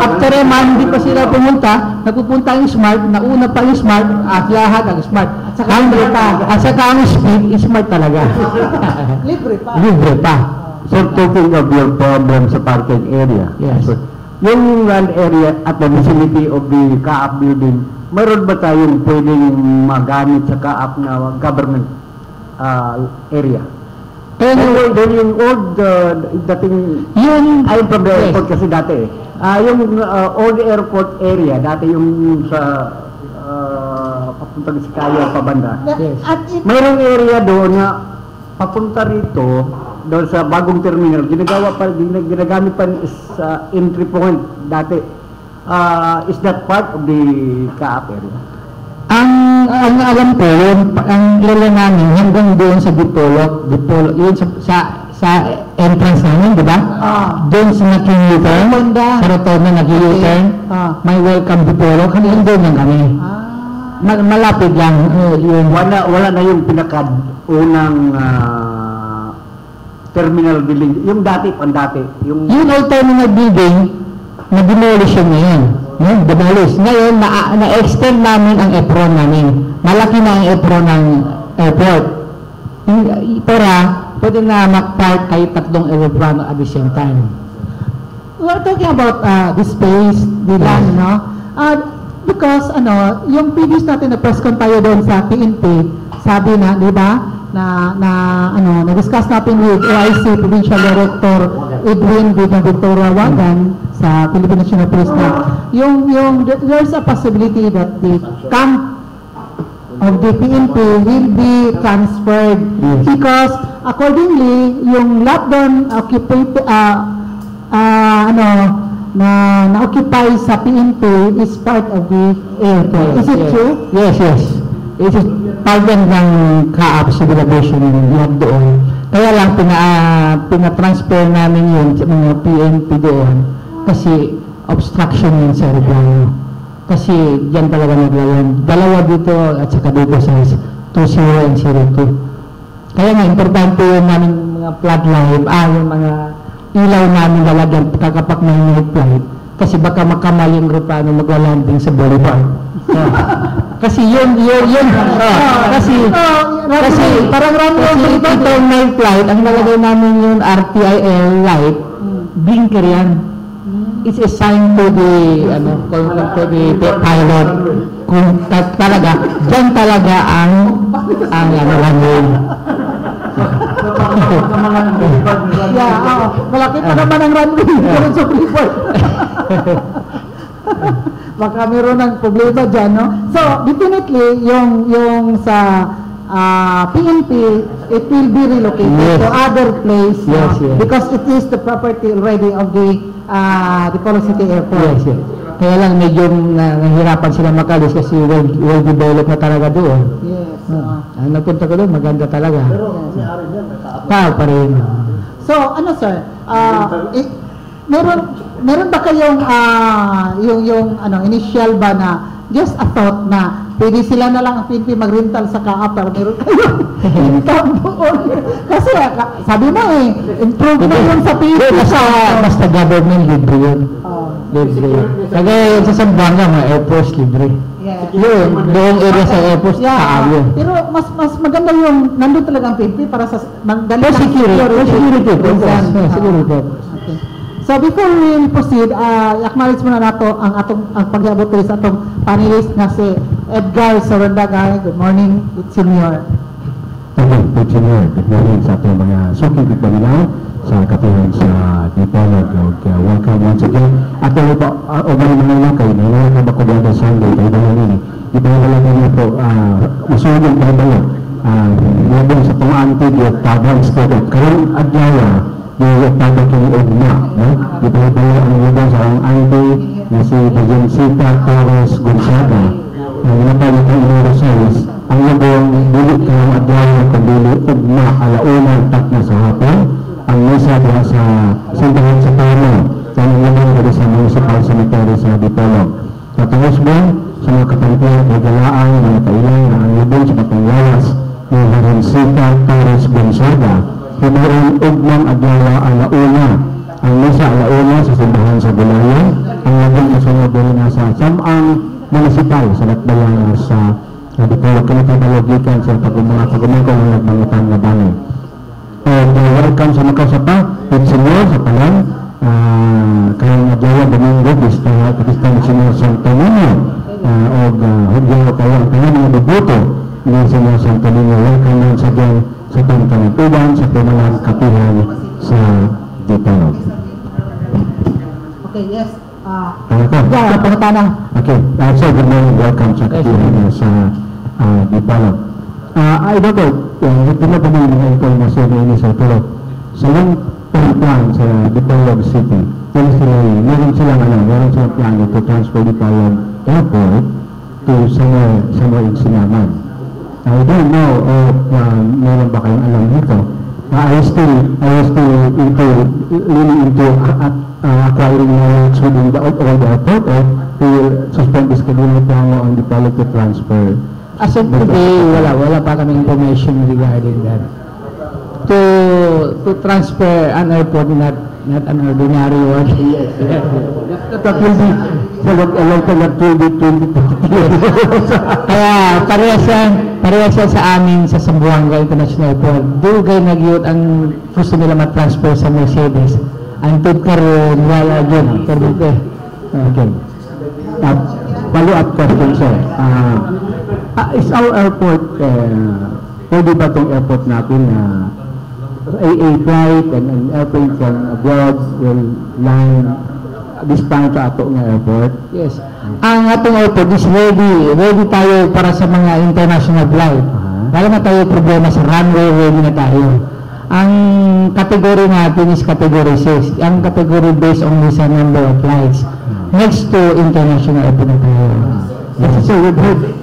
after a month, hindi pa sila pumunta, nagpupunta yung smart, nauna pa yung smart, at lahat ang smart. At saka ang speed, smart talaga. Libre pa. Libre pa. So, talking of your problem sa parking area. Yes. So, yung land area at the vicinity of the CAAP building, mayroon ba tayong pwedeng magamit sa CAAP na government area? Anyway, then yung old, dating, Yung, ayun from the yes. airport kasi dati yung old airport area, dati yung sa papunta sa Kaya pabanda. Yes. At Mayroong area doon na papunta rito, doon sa bagong terminal, ginagamit pa sa entry point dati. Is that part of the CAAP area? ang alam ko, ang area namin hanggang doon sa Dipolog, yun sa entrance namin, di ba? Doon sa nag-u-turn, Rotonda. sa Rotonda nag-u-turn, may welcome Dipolog, hanggang doon lang kami. Malapit lang, yun. Wala na yung pinaka-unang terminal building. Yung dati, pandati. Yung Old terminal building, na-demolish yun ngayon. Demolish. Ngayon, na-extend namin ang apron namin. Malaki na ang apron ng airport. Para, pwede na mag-park kayo tatlong aeroplano at the same time. we're talking about the space, the land, no? Because, yung previous natin na press con tayo doon sa PNP, sabi na, di ba, na-discuss natin with OIC Provincial Director Edwin Victoria Wagan sa Philippine National Police na there's a possibility that the camp of the PNP will be transferred because accordingly yung lot doon na-occupy sa PNP is part of the airport. Is it true? Yes. It is part ng CAAP civilization lot doon. Kaya lang pina-transfer namin yun sa mga PNP doon kasi obstruction yun sa aeroplano. Kasi dyan talaga naglayan. Dalawa dito at saka dito sa 20 and 02. Kaya nga, importante yun namin mga floodlight, yung mga ilaw namin lalagyan kakapak may night flight. Kasi baka makamal yung aeroplano maglalanding sa boulevard. Kasi yun. Kasi parang kasi ito night flight, ang nalagay namin yung RTIL light, blinker yan. It's a sign to the pilot kung talaga, dyan talaga ang runway. Malaki pa naman ang runway doon sa Freeport. Baka meron ng problema dyan, no? So, definitely, yung sa PNP, it will be relocated to other place because it is the property already of the Dipolog City Airport. Yes. Kaya lang medyo nahihirapan sila makalis kasi well developed na talaga doon. Yes. Nagpunta ko doon, maganda talaga. Pa rin. So, sir? Meron ba kayong initial ba na just a thought na pwede sila na lang ang PNP mag-rental sa CAAP para meron kayong income doon? Kasi sabi mo improve na yun sa PNP. Basta government libre yun. Libre. Kaya sa Zamboanga, mga Air Force libre. Yeah. Yun, doon area sa Air Force, yun. Pero mas maganda yung nandun talaga ang PNP para sa For security purpose. So before we proceed, acknowledge muna nato ang pag-iabot sa atong panelist na si Edgar Sorondaga. Good morning, it's senior. Good morning sa ating mga suking pagpamilaw sa katuhan sa Dipolog. Welcome once again. At ano po, umay mga kay nangyayon ka ba ko dito Sunday, kayo ba lang ini? Ito yung talaga niyo po, masunod kayo ba yun? Labong sa itong antig, tabang student. Karong adyawa, yung tabang kiniugma, no? Ito yung talaga ang labong sa ang antig na si Bajansita Torres Gonzaga. Ang napalik ang Rosales, ang labong bulit ka ng adyawa kung bulit ugma alaunang tak na sa hapon. Ang misa diha sa Sindahan sa Tama, ang labong dari sa Municipal Cemetery sa Dipolog. Katungos ba sa mga kapantiyan ay galaan ng kailang na ang labong sa Patanglawas ni Bajansita Torres Gonzaga, himuron ugmang adyawa alauna. Ang misa alauna sa Sindahan sa Bulayan, ang labong kasunod din na sa Samang Municipal sa Latbayan sa Dipolog. Kinatapalogikan sa pagumangkong ng nagmangitan na bangin. welcome sa makasapa, Senyor sa palang, kayong Adlawa Domingo, Kapistang Senyor Santo Niño, o Hudyo kayo ang kanyang mga debuto ni Senyor Santo Niño. Welcome once again sa itong kanatuban, sa pumalang kapihan sa Dipolog. Okay, yes. Pangatana. Okay, so good morning, welcome sa kapihan sa Dipolog. I don't know, hindi na po mga informasyon na ini sa Dipolog. Sa long-term plan sa Dipolog City, meron silang plano to transfer Dipolog Airport to somewhere in Sinaman. I don't know if meron ba kayong alam dito. I was still leaning into acquiring knowledge within the airport, or to suspend this schedule plano on Dipolog to transfer. As of today, wala pa kami information regarding that. To transfer an airport, not an ordinary one. That will be Kaya parehas yan sa amin sa Zamboanga International Airport. Doon kayo nag-iot ang gusto nila matransfer sa Mercedes. Ang karon wala dyan. Okay. Follow-up question, sir. Is our airport, pwede ba itong airport natin na AA flight and an airplane from abroad will land this time sa ato nga airport? Yes. Ang atong airport is ready tayo para sa mga international flight. Wala na tayo problema sa runway, ready na tayo. Ang category natin is category 6. Ang category based only sa number of flights. Next to international airport na tayo. So we've heard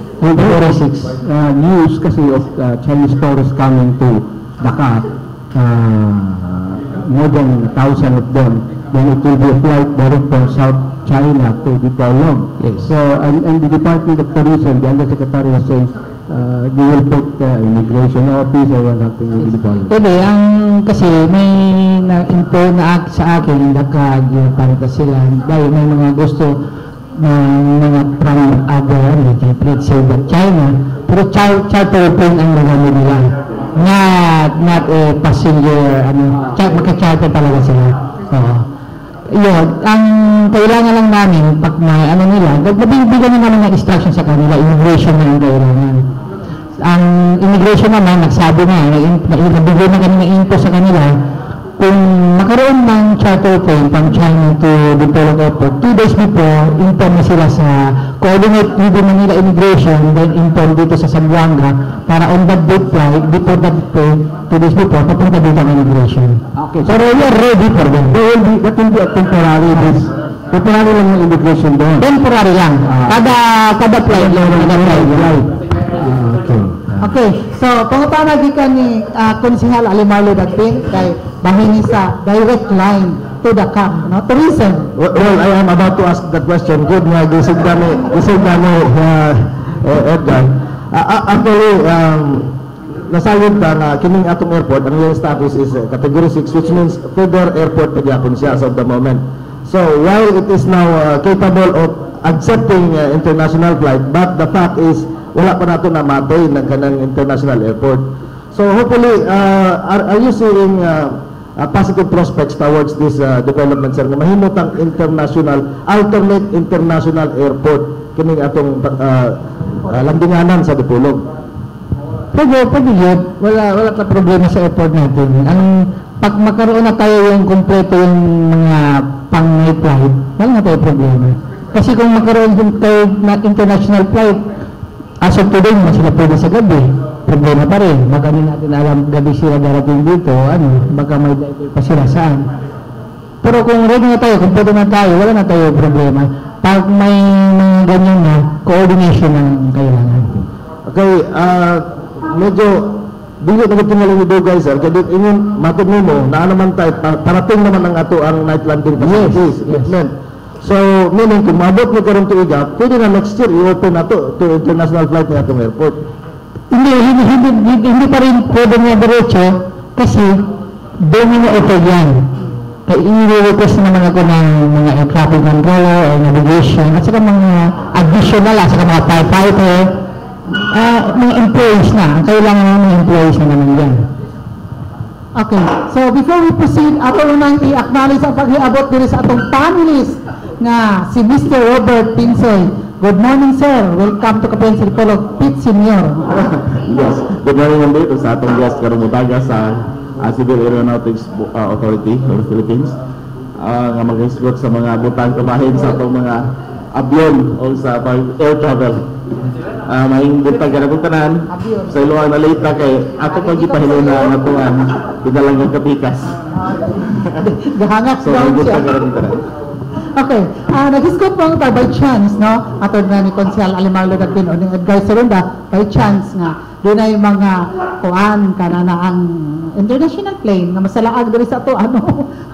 news kasi of Chinese tourists coming to Dakar, more than 1,000 of them. Then it will be a flight direct from South China to Dipolog. Yes. So, and the Department of Tourism, the Undersecretary was saying, they will put immigration office or something in Dipolog. Pwede, kasi may na-info na sa akin, nakagpanta sila, dahil may mga gusto mga from other, let's say that China, pero charter plane ang nagamit nila. Not a passenger, maka-charter talaga sila. Yun, ang kailangan lang namin, pag may nila, nabibigyan na naman ng instruction sa kanila, immigration na ang kailangan. Ang immigration naman, nagsabi na, nabigyan na kami ng info sa kanila, kung makaroon ng charter plane from China to Dipolog Airport, 2 days before, inform na sila sa coordinate with Manila Immigration, then inform dito sa Zamboanga, para on that date flight, before that plane, 2 days before, papunta dito ang immigration. Okay. So we are ready for them. That will be a temporary lang yung immigration doon. Temporary lang. Kada flight lang. Okay. Okay, so pangutana gikan ni Konsehal Alimarlo Dagpin kay bahini sa direct line to the camp, no? Tourism. Well, I am about to ask that question. Good nga, gisig kami, Edgar. Actually, nasayod ka na kining atong airport, ang yung status is category 6, which means further airport pa gyapon siya as of the moment. So, while it is now capable of accepting international flight, but the fact is, wala pa nato na matay ng kanang international airport. So hopefully, are you seeing positive prospects towards this development, sir, na mahimutang alternate international airport kining atong landinganan sa Dipolog? Pwede yun. Wala ka problema sa airport natin. Pag makaroon na tayo yung kompleto yung mga pang-night flight, wala na tayo problema. Kasi kung makaroon tayo na international flight, as of today, sila pwede sa gabi. Problema pa rin. Baka hindi natin alam gabi sila darating dito, baka may diver pa sila saan. Pero kung ready na tayo, kung pwede na tayo, wala na tayo problema. Pag may mga ganyan na, coordination ang kailangan. Okay, medyo dili na tingala ni Dugay, sir. Kaya ingon matod nimo na naman tayo parating naman ang ato ang night landing facilities. Yes. So, meaning kung mabot mo karon tuiga, pwede na next year i-open na to international flight na atong airport. Hindi pa rin pwede nga diretso kasi doon na open yan. Kaya i-request naman ako ng mga air traffic controller or navigation at saka mga additional at saka mga firefighter, mga employees na. Ang kailangan ng mga employees na naman yan. Okay, so before we proceed, ato nang i-acknowledge ang pag-iabot diri sa atong panelist nga si Mr. Robert Pinsoy. Good morning, sir. Welcome to Kapihan Sirpolo, Pete Senior. Yes, good morning dito sa atong guest karong butaga sa Civil Aeronautics Authority of the Philippines. Nga mag-escort sa mga butang kabahin sa atong mga abyon o sa air travel. Maing butang ka na kung tanan sa iluang na late kay ato pag ipahilo na natuan pinalang kapikas. Gahangak So daw maing siya. butang ka na kung tanan. Okay, nag-scope lang tayo by chance, no? Atod na ni Consial Alimarlo Dagpin o ni Edgar Sorunda, by chance nga. Doon na yung mga kuan, kanana ang international plane na masalaag doon sa ito,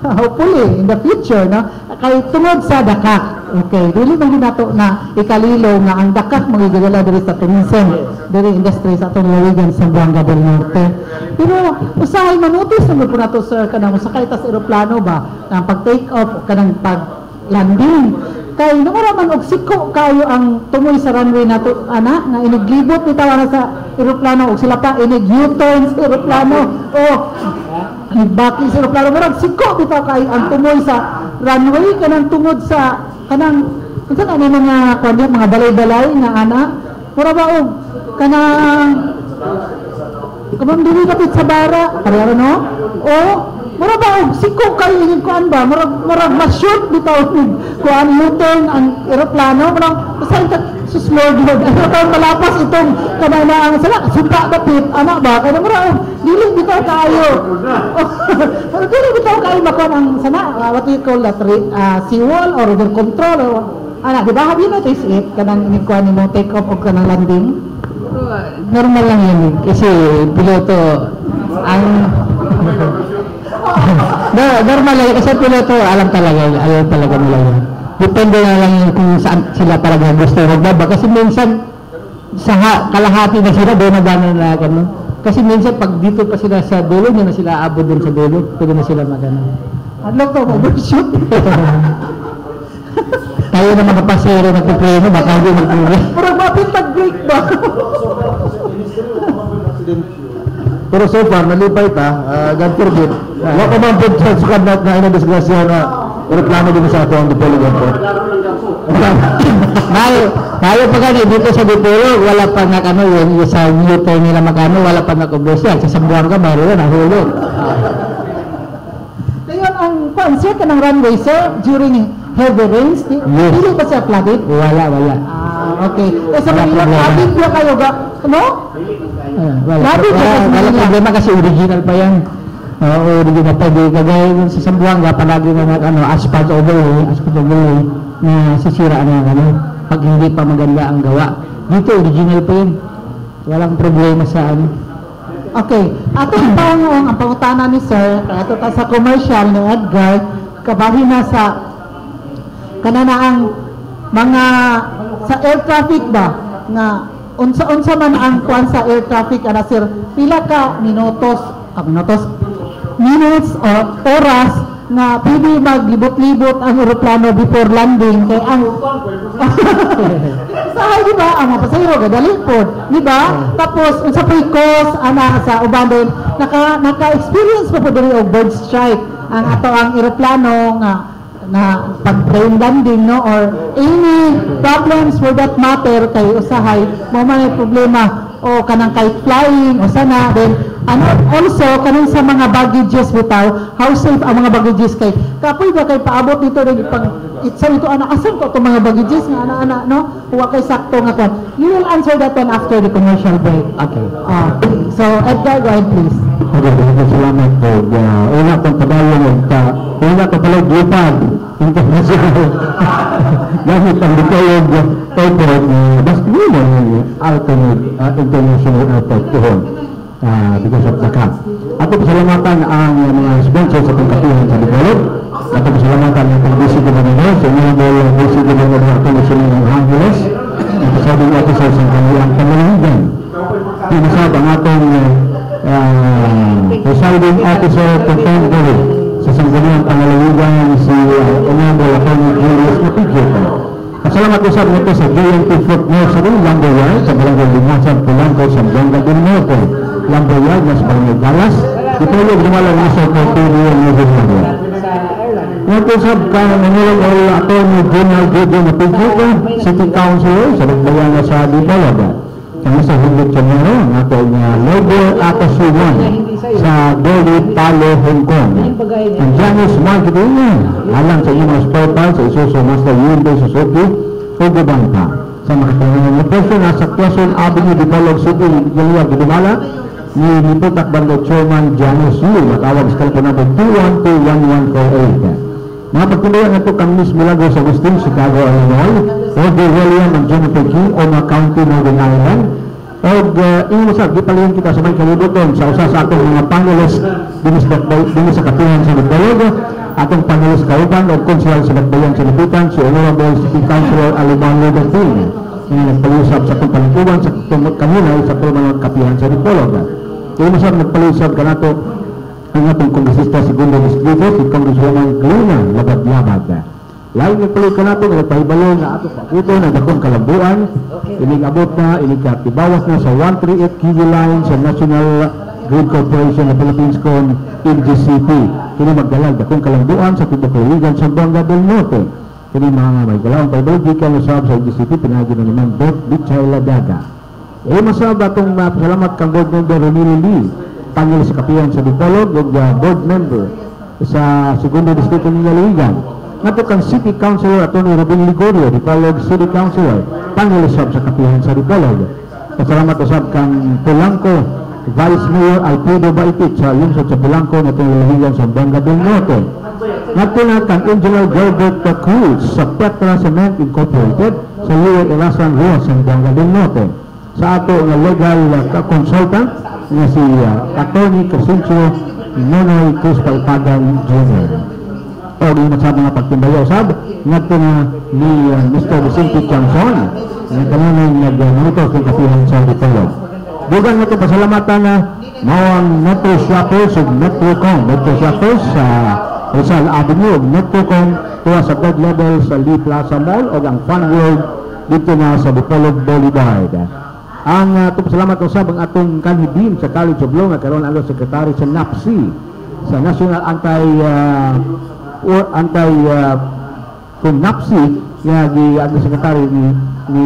hopefully, in the future, no? Kay tungod sa Dakak, okay, really man nato na ikalilo nga ang Dakak magigala doon sa tourism, doon industry sa itong Lawigan sa Buanga del Norte. Pero, usahay manutis naman po na ito, sir, kanang usakay tas aeroplano ba, ang pag-take off, kanang pag-landing. Kay nung raman og siko kayo ang tumoy sa runway nato ana nga iniglibot ni tawana sa eroplano og sila pa inig-U-turn sa eroplano o baki sa eroplano murag siko bitaw kayo ang tumoy sa runway kanang tungod sa kanang unsa na mga kuan mga balay-balay nga ana mura ba og kanang kamang dili kapit sa bara pareho no o mura ba og siko kayo inig kuan ba murag ma-shoot bitaw kuan U-turn ang eroplano murag usahay ka susmod ano tayo malapas itong kanana ang sala supa dapit ana ba kaya murag dili bitaw kayo murag dili bitaw kayo makuan ang sana what we call that seawall or river control or ana di ba have you noticed it kanang inig kuan mo take off o kanang landing Normal lang yun eh. Kasi piloto ang normal lang kasi piloto alam talaga nila yun. Depende na lang yun kung saan sila talaga gusto magbaba kasi minsan sa kalahati na sila doon na gano'n na gano'n. Kasi minsan pag dito pa sila sa dulo, hindi na sila abot doon sa dulo, pwede na sila magano'n. adlaw to overshoot Tayo na mga pasero nagpipreno, baka hindi magpipreno. murag mapit mag-break ba Pero so far, nalipay ta, God forbid. Wa pa man po sa sukad na inadisgrasya na reklamo din sa ato ang Dipolo Airport. Tayo pa gani dito sa Dipolo, wala pa na ano yung sa U-turn nila magano, wala pa na kubosya. Sa Sambuanga, mayroon na hulog. ngayon ang concert ka ng runway sir during heavy rains hindi ba siya flooded? Wala. Okay sa Manila flooded ba kayo ga no? Wala problema kasi original pa yan. Original pa. Di kagaya sa Sambuanga, palagi na asphalt overlay na sisira na pag hindi pa maganda ang gawa. Dito, original pa yun. Walang problema sa Okay, atong ang pangutana ni sir, ato ta sa commercial ni Edgar, kabahin na sa kanana ang mga sa air traffic ba nga unsa man ang kuan sa air traffic ana sir, pila ka minutes or oras na pwede maglibot-libot ang eroplano before landing kay ang sahay di ba ang mga pasahero gadali pod di ba tapos unsa pay cost ana sa uban din naka-experience pa po diri og bird strike ang ato ang eroplano nga na pag-plane landing no or any problems for that matter kay usahay mo man problema o kanang kite flying o sana then also kanang sa mga baggages bitaw how safe ang mga baggages kay kapoy ba kay paabot dito rin pag itsa ito asan ko itong mga baggages nga ana no huwa kay sakto nga kan you will answer that one after the commercial break. Okay. So Edgar, go ahead please. Salamat po. Una kong padayon una ko pala glipad international gamit ang Dipolog Airport mas naman alternate international airport doon because of the cap. Ako pasalamatan ang mga sponsors sa pagkatuhan sa Dipolog. Ako pasalamatan ang pag-busy governor sa mga busy governor ng Commission ng Angeles at kasabing officers ng kanilang pamalahigan. Pinasab ang atong presiding officer Contemporary sa sangguniang pangalawigan si Honorable Attorney Julius Mapigyoto. Pasalamat ko sa ito sa JNT Fruit Nursery, Lamboyard, sa Barangay Limasan, Polanco, sa Buanga del Norte, Lamboyard, sa Barangay Dallas, Dipolog dumala na sa Portugal ng Gobernador. Natusab ka nangyayang all Atty. General Gideon Apigito, City Councilor sa Nagbayan na sa Dipolog. Kami sa Hindit Chamero, nato nga Labor Akasuwan sa Dolly Palo, Hong Kong. Ang Janice Marketing, alang sa inyo mga spare parts sa Isuzu Master Hyundai Suzuki o Gubangka. Sa makatulungan na person nasa Quezon Avenue, Dipolog City, Galiwag, Gidumala, ni Niputak Bando Chairman Janice Yu, matawag sa telepono natin 212-1148. Mga pagtunduan na ito kang Miss Milagros Agustin, Chicago, Illinois, Audrey William and Jennifer King, Oma County, Northern Ireland, o inumusag, di palayan kita sa may kalibuton sa usa sa atong mga panelists din sa Katihan sa Nagbayog, atong panelist kauban o konsyal sa Nagbayan sa Lipitan, si Honorable City Councilor Aliman Ludatin, na nagpalusap sa itong palikuban sa kanina sa Permanent Kapihan sa Dipolog. Inumusag, nagpalusap ka na ito ang atong kongresista segundo distrito, si Congresswoman Gluna Labad-Labad. Lain nagpalusap ka na ito, nagpahibalo na atong pakuto na dakong kalambuan, inig abot na, inig katibawas na sa 138 kV line sa National Grid Corporation ng Philippines con NGCP. Kini magdalag dakong kalambuan sa tibok Ligan sa Banga del Norte. Kini mga may galawang paibological usab sa NGCP pinagi na naman Beth Bichay Ladaga. Masab atong pasalamat kang board member Romilio Lee, panel sa Kapihan sa Dipolog, ug board member sa segundo distrito ng Ligan. Nato kang City Councilor Atty. Robin Ligorio, Dipolog City Councilor, panel sa Kapihan sa Dipolog. Pasalamat usab kang Polanco Vice Mayor Alfredo Baitit sa lungsod sa Polanco na tinulahigan sa Banga del Norte. Nato kang Engineer Gilbert Cruz sa Petra Cement Incorporated sa Lower Erasan Ruas sa Banga del Norte. Sa ato nga legal consultant na si Atty. Crescencio Nonoy Cruz Palpagan Jr. O di masabi nga pagtimbayaw sab nato na ni Mr. Vicente Chanson na kanunay nag-monitor kung Kapihan sa Dipolog. Dugang nato pasalamatan na mao ang Metro Shoppers ug Metrocom. Metro Shoppers sa Rizal Avenue ug Metrocom tuwa sa third level sa Lee Plaza Mall ug ang Fun World dito na sa Dipolog Boulevard. Ang salamat usab ang atong kanhidin sa College of Law nga karon ang secretary sa NAPSI sa National NAPSI nga ang secretary ni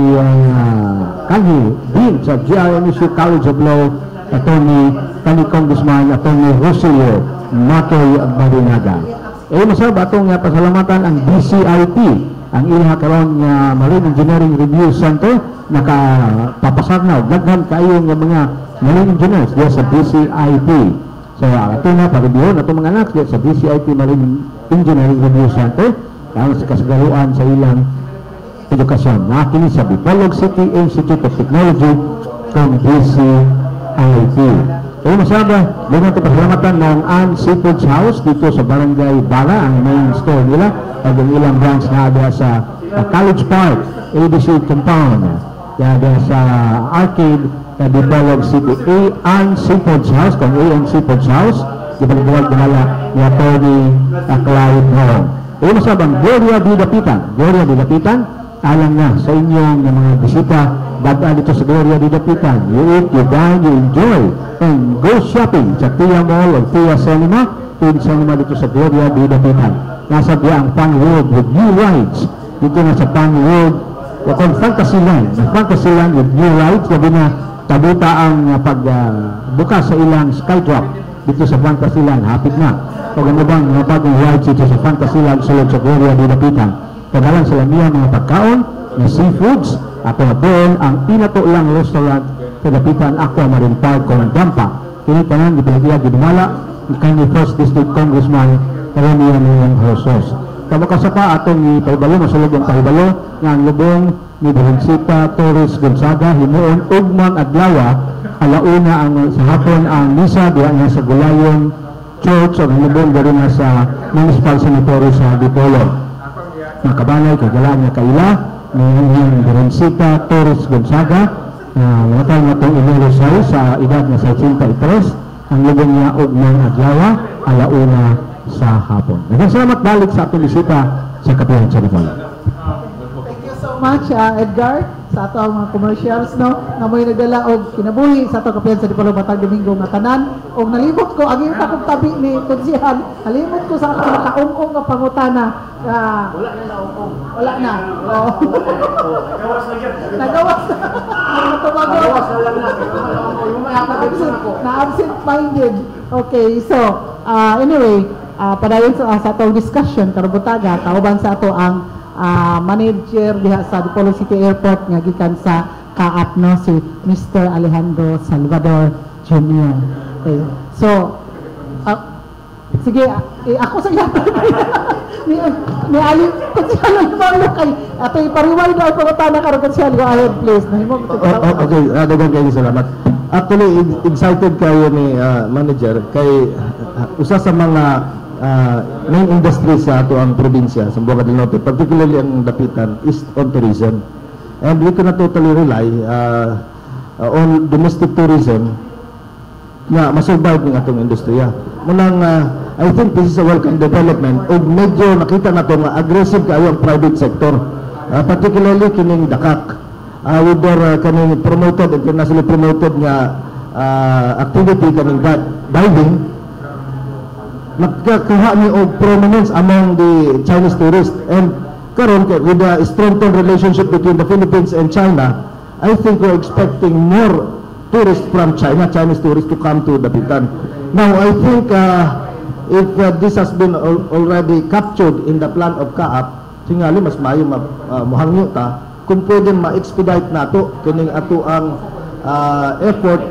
kanhi din sa GRMSU College of Law Atty. Congressman Atty. Rosilio Matoy Barinaga. Masab atong pasalamatan ang DCIT, ang ilaha karon nga Marine Engineering Review Center nakapapasar na daghan kayo nga mga marine engineers diya sa DCIT. So ato na pa-review na itong mga anak diya sa DCIT Marine Engineering Review Center para sa kasagaluan sa ilang edukasyon. Nakakini sa Dipolog City Institute of Technology from DCIT. Masaba, doon natin pasalamatan ng Ann Seafoods House dito sa Barangay Bara, ang main store nila at ang ilang branch na ada sa College Park, ABC Compound, ada sa Arcade na Dipolog City. Ann Seafoods House, kung Ann Seafoods House, dibaligwag nila ni Atty. Clyde Hong. Masabang Gloria Didapitan. Gloria Didapitan, alam na sa inyong mga bisita dadaan dito sa Gloria Didapitan. You eat, you dine, you enjoy, and go shopping sa Tia Mall o Tia Cinema, Tia Cinema dito sa Gloria Didapitan. Nasa diya ang Fun World with new rides. Dito na sa Fun World, o Fantasyland. Fantasyland with new rides, sabi na tabuta ang pagbukas sa ilang Skydrop dito sa Fantasyland. Hapit na. O ganda bang mga bagong rides dito sa Fantasyland sulod sa Gloria Didapitan. Kadalan sila niya mga pagkaon na seafoods at doon ang inato lang restaurant sa Dapitan Aqua Marine Park kung Dampa. Kinitanan, Gipilagya, Gidumala, kanyang First District Congressman Karamihan ng Hosos. Kabakasa pa atong ipahibalo, masulog ang pahibalo nga ang lubong ni Berincita Torres Gonzaga, himuon ugmang adlawa, alauna ang sa hapon ang misa diya nga sa Gulayon Church o ang lubong garo na sa Municipal Cemetery sa Dipolog. Makabanay, kagalaan nga kaila ng Berincita Torres Gonzaga na matay na itong inilusay sa edad na 63, ang lubong niya ugmang adlawa, alauna sa hapon. Naging salamat balik sa atong bisita sa Kapihan sa Dipolog. so much, Edgar, sa ato ang mga commercials, no? Nga mo'y nagdala og kinabuhi sa ato kapiyan sa Dipolo Batang Domingo nga tanan. Og nalimot ko, ang iyong akong tabi ni Konsihan, nalimot ko sa ato nakaungkong nga pangutana. Wala na naungkong. Wala na. Oo. Nagawas na yan. Nagawas na. Nagawas na lang na. Na-absent-minded. Okay, so, anyway, padayon sa atong discussion, karubutaga, kauban sa ato ang manager diha sa Dipolo City Airport nga gikan sa Kaap, no, si Mr. Alejandro Salvador Jr. Okay. So, sige, ako sa iya. ni Ali, konsyal ang marlo kay ato ipariway daw ko tana karon konsyal go ahead please. Okay, daghang kayo salamat. Actually, excited kayo ni manager kay usa sa mga main industry sa ato ang probinsya sa Boca del Norte, particularly ang dapitan, is on tourism. And we cannot totally rely on domestic tourism na masurvive ng atong industriya. Munang, I think this is a welcome development o medyo nakita na ito nga aggressive kayo ang private sector, particularly kining dakak. With their kaning promoted, internationally promoted nga activity kaning diving, nagkakuha ni og prominence among the Chinese tourists. And karon with the strengthened relationship between the Philippines and China, I think we're expecting more tourists from China, Chinese tourists to come to Dapitan. Now, I think if this has been already captured in the plan of Kaap, tingali mas maayo mohangyo ta kung pwede ma-expedite nato kining ato ang effort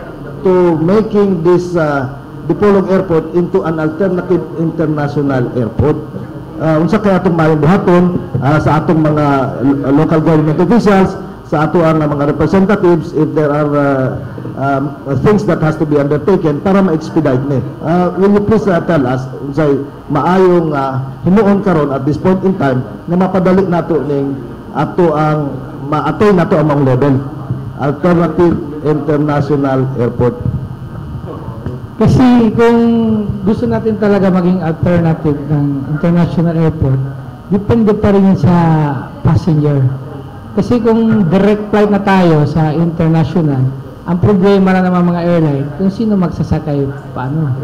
to making this Dipolog Airport into an alternative international airport. Unsa kay atong mayong buhaton sa atong mga local government officials, sa ato ang mga representatives, if there are things that has to be undertaken para ma-expedite ni. Will you please tell us unsay maayong himuon karon at this point in time na mapadali nato ning ato ang ma-attain nato ang mga level alternative international airport. Kasi kung gusto natin talaga maging alternative ng international airport, depende pa rin sa passenger. Kasi kung direct flight na tayo sa international, ang problema na naman mga airline, kung sino magsasakay, paano?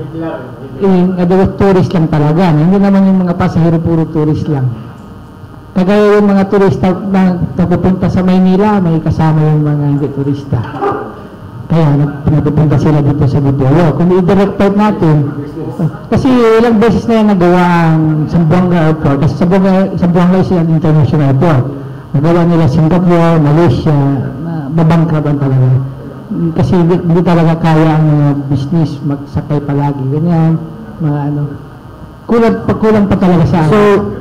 Tourist lang talaga. Hindi naman yung mga pasahero, puro tourist lang. Kagaya yung mga turista na pupunta sa Maynila, may kasama yung mga hindi turista. Kaya pinapupunta sila dito sa Dipolo. Kung i-direct flight natin, kasi ilang beses na yan nagawa ang Zamboanga Airport, kasi Zamboanga is an international airport. Nagawa nila Singapore, Malaysia, babangkraban talaga. Kasi hindi talaga kaya ang business magsakay palagi. Ganyan, mga ano. Kulang pa talaga sa So,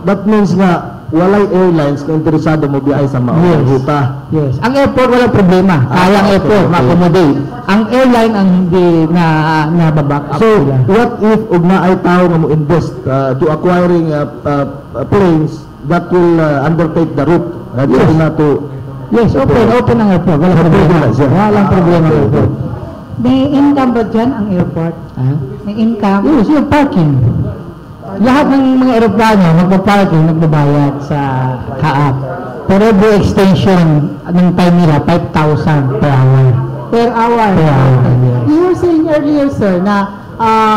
that means nga walay airlines na interesado mo biyahe sa mga ruta. Yes. Ang airport walang problema. Kaya ang airport ma-accommodate. Ang airline ang hindi na baback up. So, what if ugna ay tao nga mo invest to acquiring planes that will undertake the route? Yes, open ang airport. Walang problema. Walang problema ang airport. May income ba dyan ang airport? May income? Yes, yung parking. Lahat ng mga aeroplano magpa-parking, magbabayad sa Kaap. For every extension ng time nila, 5,000 per hour. Per hour? Per hour, yes. You were saying earlier, sir, na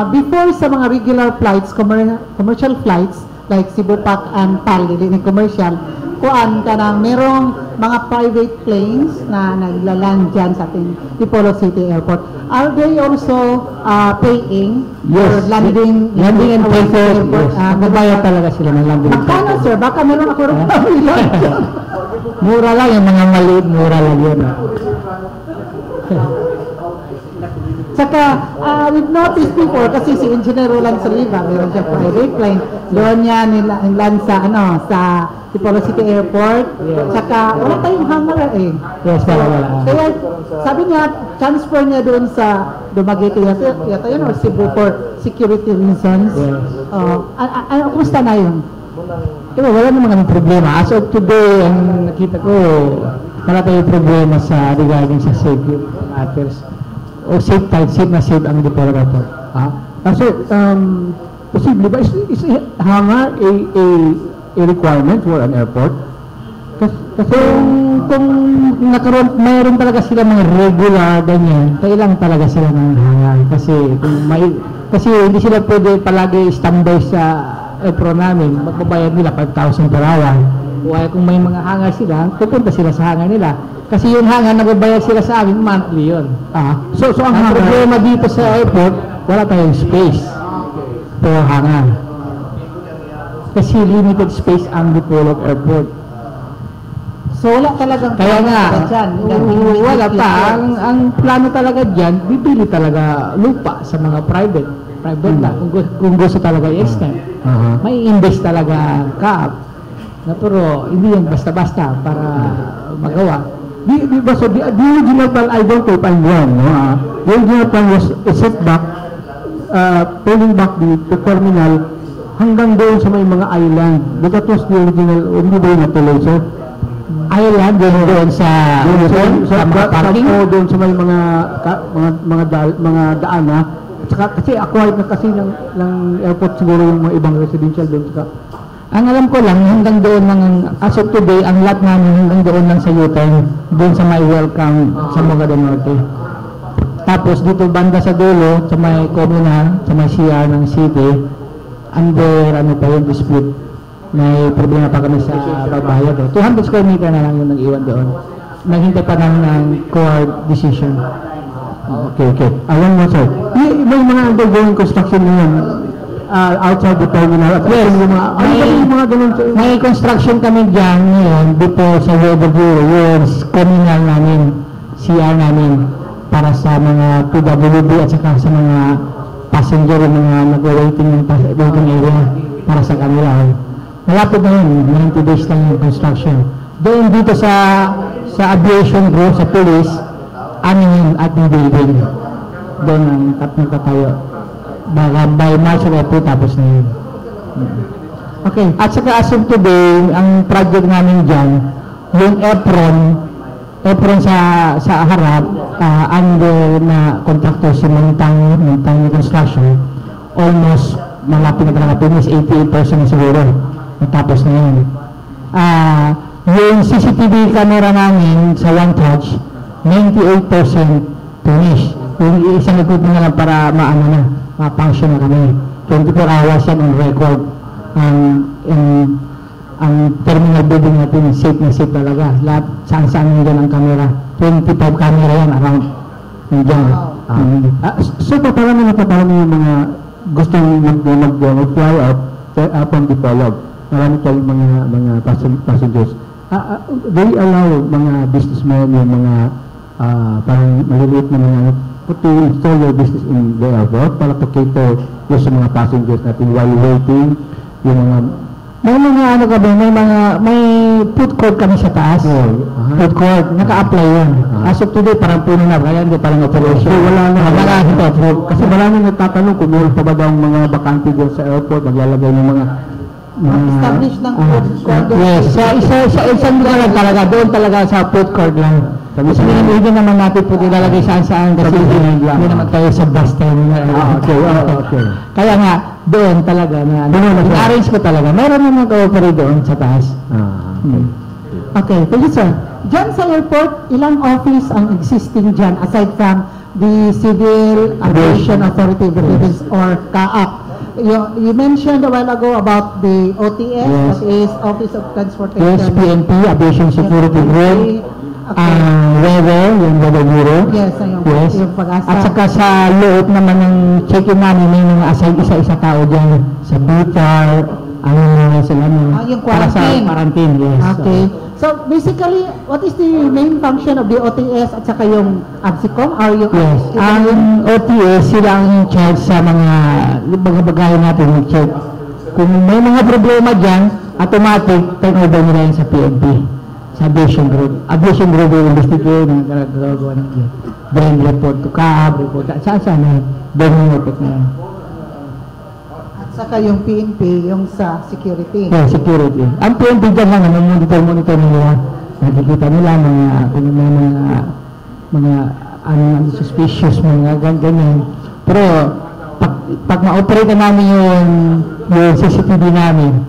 before sa mga regular flights, commercial flights, like Cebu Pac and PAL, hindi commercial, kuan ka na merong mga private planes na naglaland dyan sa ating Dipolo City Airport. Are they also paying for landing and pay for airport? Magbayad talaga sila ng landing. Magkano, sir? Baka meron ako rin pamilan. Mura lang yung mga maliit, mura lang yun. Saka, we've noticed before, kasi si Engineer Roland Saliba, meron siya private plane, doon niya niland sa Dipolo City Airport. Yes. Saka, wala tayong hangar eh. Yes, wala. Kaya, sabi niya, transfer niya doon sa Dumaguete, yata yun, or Cebu for security reasons. Yes. Kumusta na yun? Diba, wala naman kami problema. As of today, ang nakita ko, wala tayong problema sa regarding sa safety matters. O safe ang Dipolo Airport. So, possibly ba is hangar a requirement for an airport? Kasi kung mayroon talaga sila mga regular ganyan, kailang talaga sila ng hangar. Kasi hindi sila pwede palagi standby sa apron namin. Magbabayad nila 5,000 per hour. Kaya kung may mga hangar sila, pupunta sila sa hangar nila. Kasi yung hangar, nagbabayad sila sa amin, monthly yun. So ang problema dito sa airport, wala tayong space per hangar. Kasi limited space ang Dipolog Airport. So wala talagang Kaya nga, dyan. wala pa. Ang plano talaga dyan, bibili talaga lupa sa mga private na. Kung gusto talaga i-extend. May invest talaga CAAP. Pero hindi yung basta-basta para magawa. The original plan, I don't know if I'm wrong, no? The original plan was a setback, pulling back the terminal hanggang doon sa may mga island. That was the original, hindi ba yung natuloy, sir? Island, doon sa mga parking? Doon sa may mga daan, ha? Kasi acquired na kasi ng airport siguro yung mga ibang residential doon. Ang alam ko lang, hanggang doon lang, as of today, ang lot namin hanggang doon lang sa U-turn, doon sa may welcome sa Moga del Norte. Tapos dito banda sa dulo, sa may communal, sa may CR ng city, under yung dispute. May problema pa kami sa pagbayad. 200 square meter na lang yung nag-iwan doon. Naghintay pa ng court decision. Okay. Alam mo, sir, may mga undergoing construction ngayon outside the terminal. Yes, may construction kami dyan ngayon dito sa Weather Bureau, yung communal namin, CR namin, para sa mga PWD at saka sa mga passenger, mga nag-waiting waiting area para sa kanila. Malapit na yun, 90 days lang yung construction. Doon dito sa aviation group, sa police, amin at yung building. Doon ang tatayo. Baka by March or April tapos na yun. Okay. At saka as of today, ang project namin dyan, yung apron sa harap, under na contractor si Montang Construction, almost malapit na talaga finish, 88% na siguro. Natapos na yun. Yung CCTV camera namin sa One Touch, 98% finish. Yung isang equipment na lang para ma-function na kami. 24 hours yan on record. Ang terminal building natin, safe na safe talaga. Lahat, saan-saan nandyan ang camera. 25 camera yan around. Nandyan. So, paparami yung mga gustong mag-fly out from the follow-up. Marami tayong mga passengers. They allow mga businessmen, yung mga parang maliliit na mga to install your business in the airport para to cater yung sa mga passengers natin while waiting, yung mga may food court kami sa taas. Food court, naka-apply yun. As of today, parang puno na, kaya hindi parang operation. So, wala na. Kasi maraming nagtatanong kung meron pa ba daw mga bakante dyan sa airport, maglalagay ng mga establish ng food court. Yes, sa isang lugar lang talaga, doon talaga sa food court lang. Kasi hindi naman natin po ilalagay saan-saan kasi hindi naman tayo sa bus terminal. Okay. Kaya nga, doon talaga na-arrange ko talaga. Meron naman ka-operate doon sa taas. Okay, thank you, sir. Diyan sa airport, ilang office ang existing dyan aside from the Civil Aviation Authority of the Philippines or CAAP? You mentioned a while ago about the OTS, Yes. that is Office of Transportation. Yes, PNP, Aviation Security Group. Weather, yung Weather Bureau. Yes, yung pag-asa. At saka sa loob naman ng check-in namin, may mga assign isa-isa tao dyan. Sa BTR, sila yung para sa quarantine. quarantine, yes. Okay. So basically, what is the main function of the OTS at saka yung ABSICOM? Or yung Yes, ang OTS, sila ang in charge sa mga bagay natin mag-check. Kung may mga problema dyan, automatic, turnover nila yun sa PNP. Sa Aviation Group. Aviation Group will investigate ng gagawa ng brain report to CAAP, report, saan na, brain report na yan. At saka yung PNP, yung sa security. Yeah, security. Ang PNP dyan lang, monitor nila. Nakikita nila kung may mga suspicious, mga ganyan. Pero, pag ma-operate namin yung CCTV namin,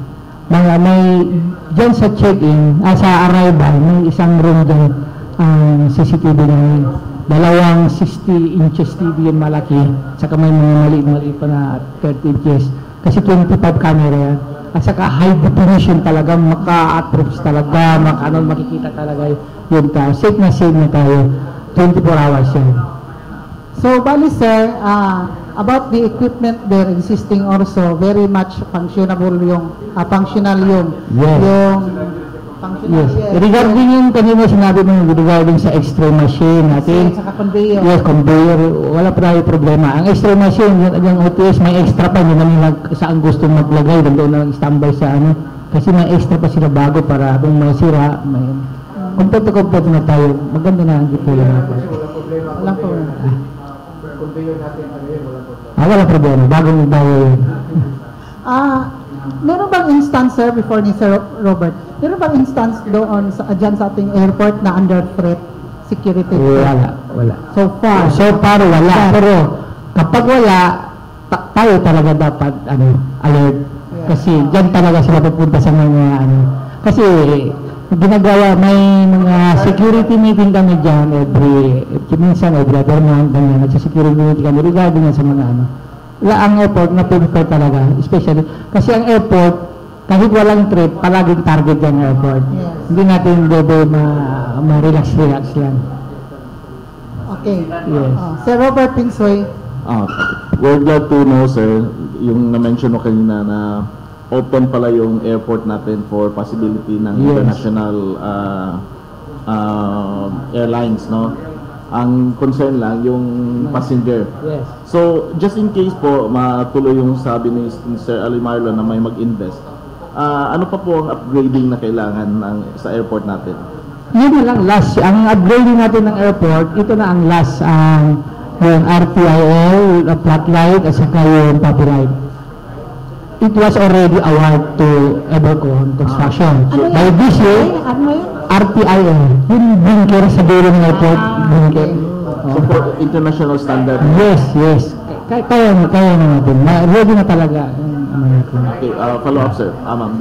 may dyan sa check-in, sa arrival, may isang room dyan ang CCTV namin. Dalawang 60 inches TV yung malaki, saka may mga maliit pa na 30 inches. Kasi 25 camera yan. At saka high definition talaga, maka-approach talaga, makikita talaga yung tao. Safe na tayo. 24 hours yan. So, bali sir, about the equipment there existing also, very much functional yung Yes. functional. Yes. Regarding yung kanina sinabi mo regarding sa X-ray machine natin. Sa conveyor. Yes, conveyor. Wala pa tayo problema. Ang X-ray machine, yung OTS, may extra pa. Yun namin saan gusto maglagay. Doon na standby sa ano. Kasi may extra pa sila bago para kung masira, may kompleto na tayo. Maganda na ang dito lang. Walang problema. Conveyor natin ngayon, wala po. Wala problema. Bagong bago yun. Meron bang instance, sir, before ni Sir Robert, meron bang instance doon dyan sa ating airport na under threat security threat? Wala. So far? Wala. Pero kapag wala, tayo talaga dapat alert. Kasi dyan talaga sila pupunta sa mga kasi ginagawa, may mga security meeting kami dyan minsan every other month, ganyan, nagsa-security meeting kami regarding sa mga ang airport na prepare talaga, especially kasi ang airport, kahit walang trip, palaging target yung airport. Yes. Hindi natin ma-relax lang. Okay. Yes. Sir Robert Pinsoy, We're glad to know, sir, yung na-mention mo kanina na open pala yung airport natin for possibility ng Yes. international airlines, no? Ang concern lang yung passenger. Yes. So, just in case po matuloy yung sabi ni Sir Ali Marlon na may mag-invest, ano pa po ang upgrading na kailangan sa airport natin? Yun na lang, last. Ang upgrading natin ng airport, ito na ang last, yung RTIL, flat light, at saka yung poppy light. It was already awarded to Evercon Construction. By this year, RTIL, yung blinker sa dulo ng airport, blinker. So, for international standard. Yes. Kaya na natin. Ready na talaga. Okay, follow up, sir. Ma'am.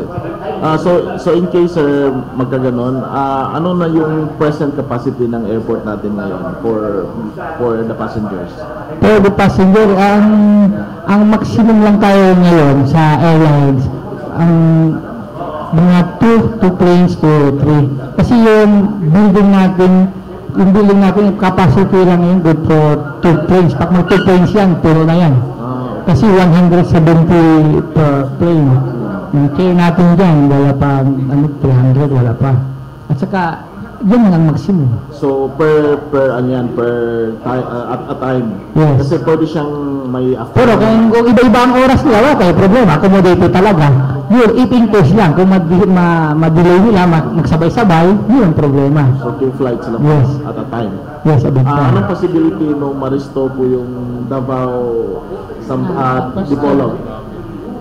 So in case, sir, magkaganon, ano na yung present capacity ng airport natin ngayon for the passengers? For the passenger, ang maximum lang tayo ngayon sa airlines, ang mga 2 planes to 3. Kasi yung building natin, yung capacity lang yun good for 2 planes. Pag may 2 planes yan, puro na yan. Kasi 170 per plane. Yung care natin dyan, wala pa, 300, wala pa. At saka, yun ang maximum. So, per at a time. Yes. Kasi pwede siyang may Pero kung iba-iba ang oras nila, wala tayo problema. Accommodated talaga. Yun, 18 days lang. Kung ma-delay nila, magsabay-sabay, yun ang problema. So, 2 flights lang Yes. at a time. Yes, about that. Anong possibility no maristo po yung Davao Dipolog?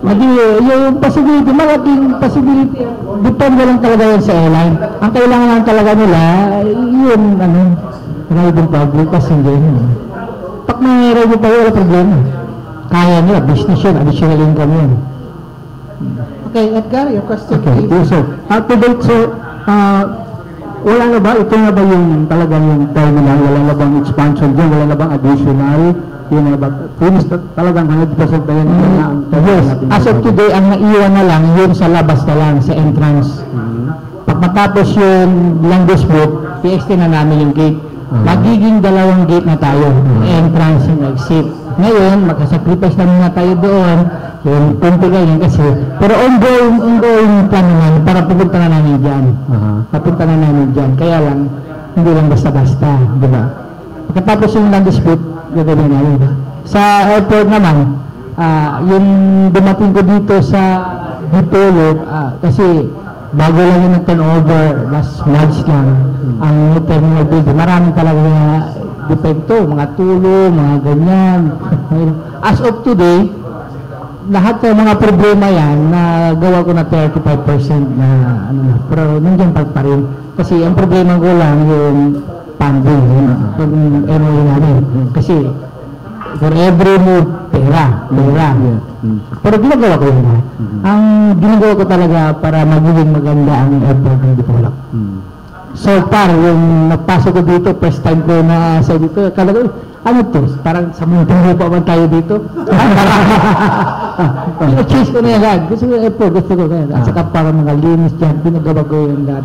Yung possibility, malaking possibility, depende lang talaga yun sa airline. Ang kailangan lang talaga nila, yun, riding public, passenger. Pag may riding public, wala problema. Kaya nila, business yun, additional income yun. okay, Edgar, your question Okay, please. yes sir. To date sir, wala na ba, ito na ba yung talagang yung terminal, wala na bang expansion dyan, wala na bang additional, yun na ba, finish talagang 100% na yan ang terminal natin. As of today, ang naiwan na lang, yun sa labas na lang, sa entrance. Pag matapos yung Langos Boat, i-extend na namin yung gate. Magiging 2 gate na tayo, entrance and exit. Ngayon, magkasacrifice na muna tayo doon, yung punto ganyan kasi, pero ongoing plan naman para pupunta na namin dyan. Papunta na namin dyan. Kaya lang, hindi lang basta-basta, di ba? Pagkatapos yung land-dispute, gagawin namin, di ba? Sa airport naman, yung dumating ko dito sa Dipolog, kasi bago lang yung turnover, last March lang, ang terminal building, marami talaga depekto, mga tulo, mga ganyan. As of today, lahat ng mga problema yan, nagawa ko na 35% na pero nandiyan pa rin. Kasi ang problema ko lang yung funding, yung MOU namin. Kasi For every move, pera. Pero ginagawa ko yun. Ang ginagawa ko talaga para magiging maganda ang airport ng Dipolog. So far, yung napasok ko dito, first time ko na sa dito, kala ko, ano to? Parang sa muntong pa man tayo dito. Change ko na yan lahat. Gusto ko yung airport, gusto ko na yan. At saka parang mga linis dyan, pinagawa ko yung lahat.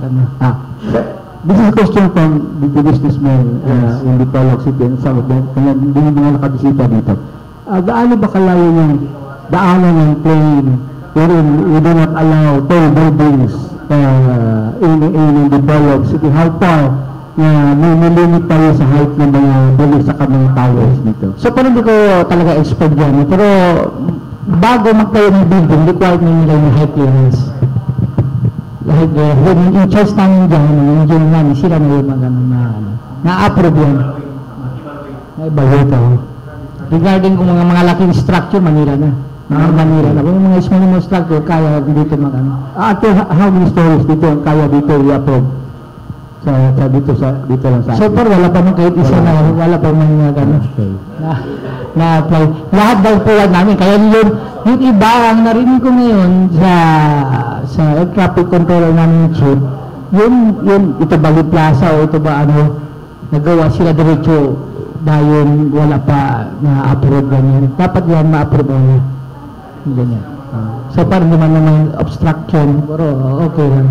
This is a question from the businessman in Dipolog City and some of them, kaya hindi mga nakabisita dito. Gaano ba kalayo yung daanan ng plane wherein we do not allow tall buildings in Dipolog City? How far na may limit tayo sa height ng mga buildings sa mga towers dito? So parang hindi ko talaga expert dyan. Pero bago magtayo ng building, required na nila yung height clearance. Yung in-charge namin dyan, yung engineer namin, sila na yung mga na-approve yan. Na-evaluate ako. Regarding kung mga laking structure, Manila na. Manila na. Kung mga small structure, kaya dito how many stories dito ang kaya dito i-approve? Dito lang sa so far, wala pa nung kahit isa na, wala pa mga gano'n. Na-apply. Lahat daw po namin. Kaya yung iba, ang narinig ko ngayon sa air traffic controller namin chief, yung ito ba Plaza o ito ba nagawa sila diretso dahil wala pa na-approve ganyan. Dapat yan ma-approve na. Ganyan. So far, hindi man naman obstruction, pero okay lang.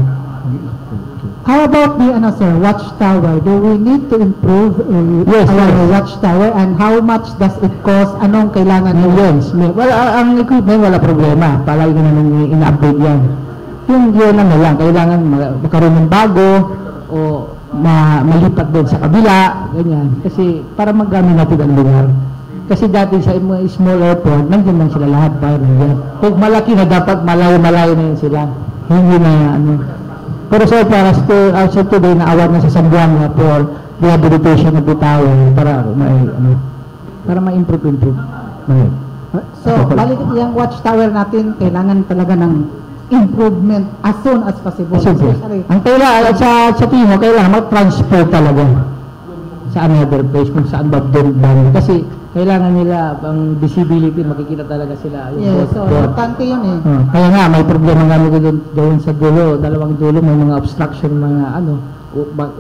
How about the watchtower? Do we need to improve our watchtower, and how much does it cost? Anong kailangan Millions. Well, ang equipment wala problema. Palagi na nang ina-upgrade yan. Yung yun lang, kailangan magkaroon ng bago o malipat doon sa kabila, ganyan. Kasi para magamit natin ang lugar. Kasi dati sa small airport, nandiyan lang sila lahat, pag malaki na dapat malayo-malayo na yun sila. Hindi na Pero so far as today, na-award na sa Sambuanga for rehabilitation of the tower para ma-improve. So, balik yung watchtower natin, kailangan talaga ng improvement as soon as possible. Ang kailangan sa tingin mo, kailangan mag-transfer talaga sa another place kung saan ba doon. Kasi kailangan nila ang visibility, makikita talaga sila. So importante yun Kaya nga, may problema nga doon sa dulo, dalawang dulo, may mga obstruction, mga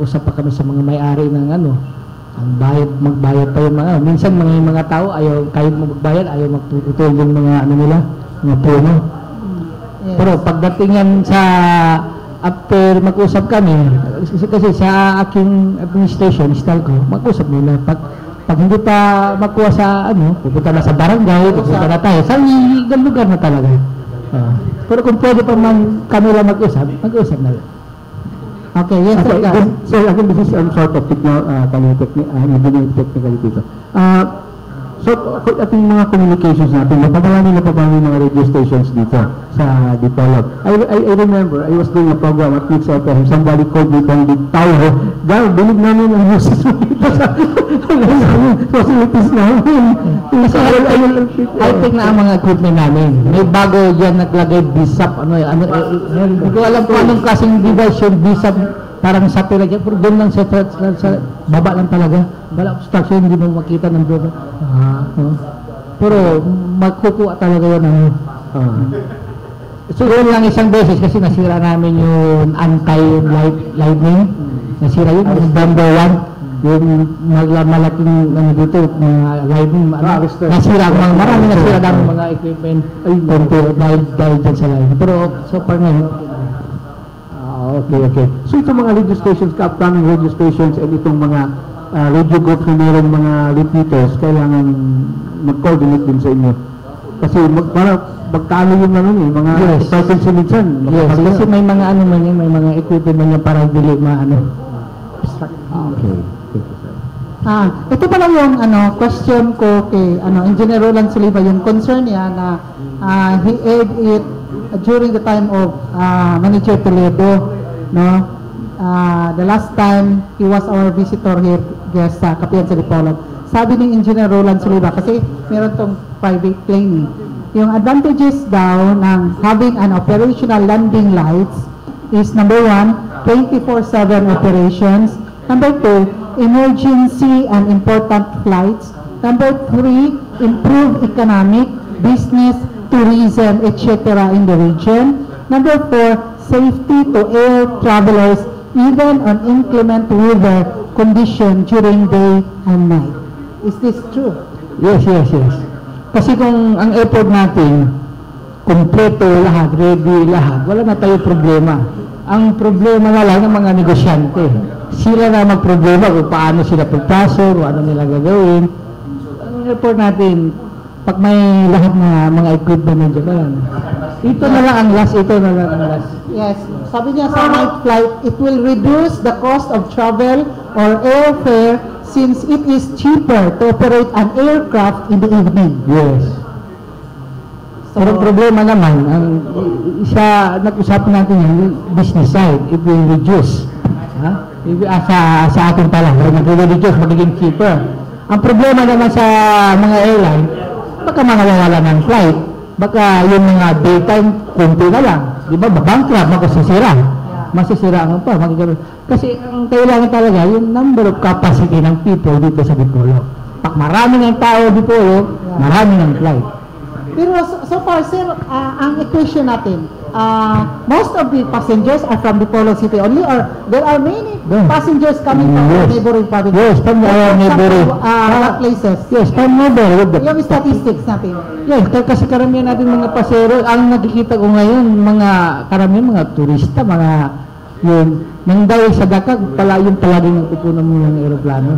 usap pa kami sa mga may-ari ng ang magbayad pa yung minsan mga tao, kahit magbayad, ayaw magtututol yung mga mga puno. Pero pagdating yan sa after mag-usap kami, kasi sa aking administration, Stalco, mag-usap muna. Pag hindi pa makuha sa pupunta na sa barangay, pupunta na tayo sa lugar na talaga. Pero kung pwede pa man kami lang mag-usap na lang. Okay, yes sir. So again, this is sort of technical dito. So, ating mga communications natin, napabalani yung mga radio stations dito sa Dipolog. I remember, I was doing a program at Mix FM. Somebody called me from the tower. Dahil, binig namin ang news dito sa facilities namin. I think na ang mga equipment namin. May bago dyan naglagay BISAP. Hindi ko alam kung anong klaseng device yung BISAP. Parang satellite, pero doon lang sa baba lang talaga. Wala obstruction, hindi mo makita ng doon. Pero magkukuha talaga yun. So yun lang isang beses kasi nasira namin yung anti-lightning. Nasira yun, yung number 1. Yung malaking dito, mga lightning. Nasira, marami nasira namin mga equipment. Dahil dyan sa lightning. Pero so far ngayon, Okay. So itong mga radio stations, upcoming radio stations, and itong mga radio groups na mayroong mga repeaters, kailangan mag-coordinate din sa inyo. Kasi para magkano yung mga frequency minsan. Yes, kasi may mga may mga equipment man yan para dili Okay. Ito pala yung question ko kay Engineer Roland Soliva, yung concern niya na he aired it during the time of Manager Toledo, the last time he was our visitor here sa Kapihan sa Dipolog. Sabi ni Engineer Roland Soliva, kasi meron tong private plane yung advantages daw ng having an operational landing lights is number 1, 24/7 operations, number 2, emergency and important flights, Number 3, improve economic, business, tourism, etc. in the region. Number 4, safety to air travelers even on inclement weather condition during day and night. Is this true? Yes. Kasi kung ang airport natin, kompleto lahat, ready lahat, wala na tayo problema. Ang problema na lang ng mga negosyante. Sila na magproblema kung paano sila pagpasok, kung ano nila gagawin. Ang airport natin, pag may lahat na mga equipment na dyan, ito na lang ang last. Yes. Sabi niya sa night flight, it will reduce the cost of travel or airfare since it is cheaper to operate an aircraft in the evening. Yes. Pero ang problema naman, ang nag-usapan natin yung business side, it will reduce. Sa atin pala, it will reduce, magiging cheaper. Ang problema naman sa mga airline, baka mawawala ng flight, baka yung mga daytime, kunti na lang. Di ba? Bankrupt, masisira ang pa. Kasi ang kailangan talaga, yung number of capacity ng people dito sa Dipolo. Pag marami ng tao Dipolo, marami ng flight. Pero so far, sir, ang equation natin, most of the passengers are from Dipolo City only, or there are many passengers coming from neighboring provinces? Yes, from neighboring places. Yes, from neighboring. Yung statistics natin. Yes, kasi karamihan natin mga pasero, ang nakikita ko ngayon, karamihan mga turista, nang dahil sa Dakag, yung palaging nagpupunan mo ng aeroplano.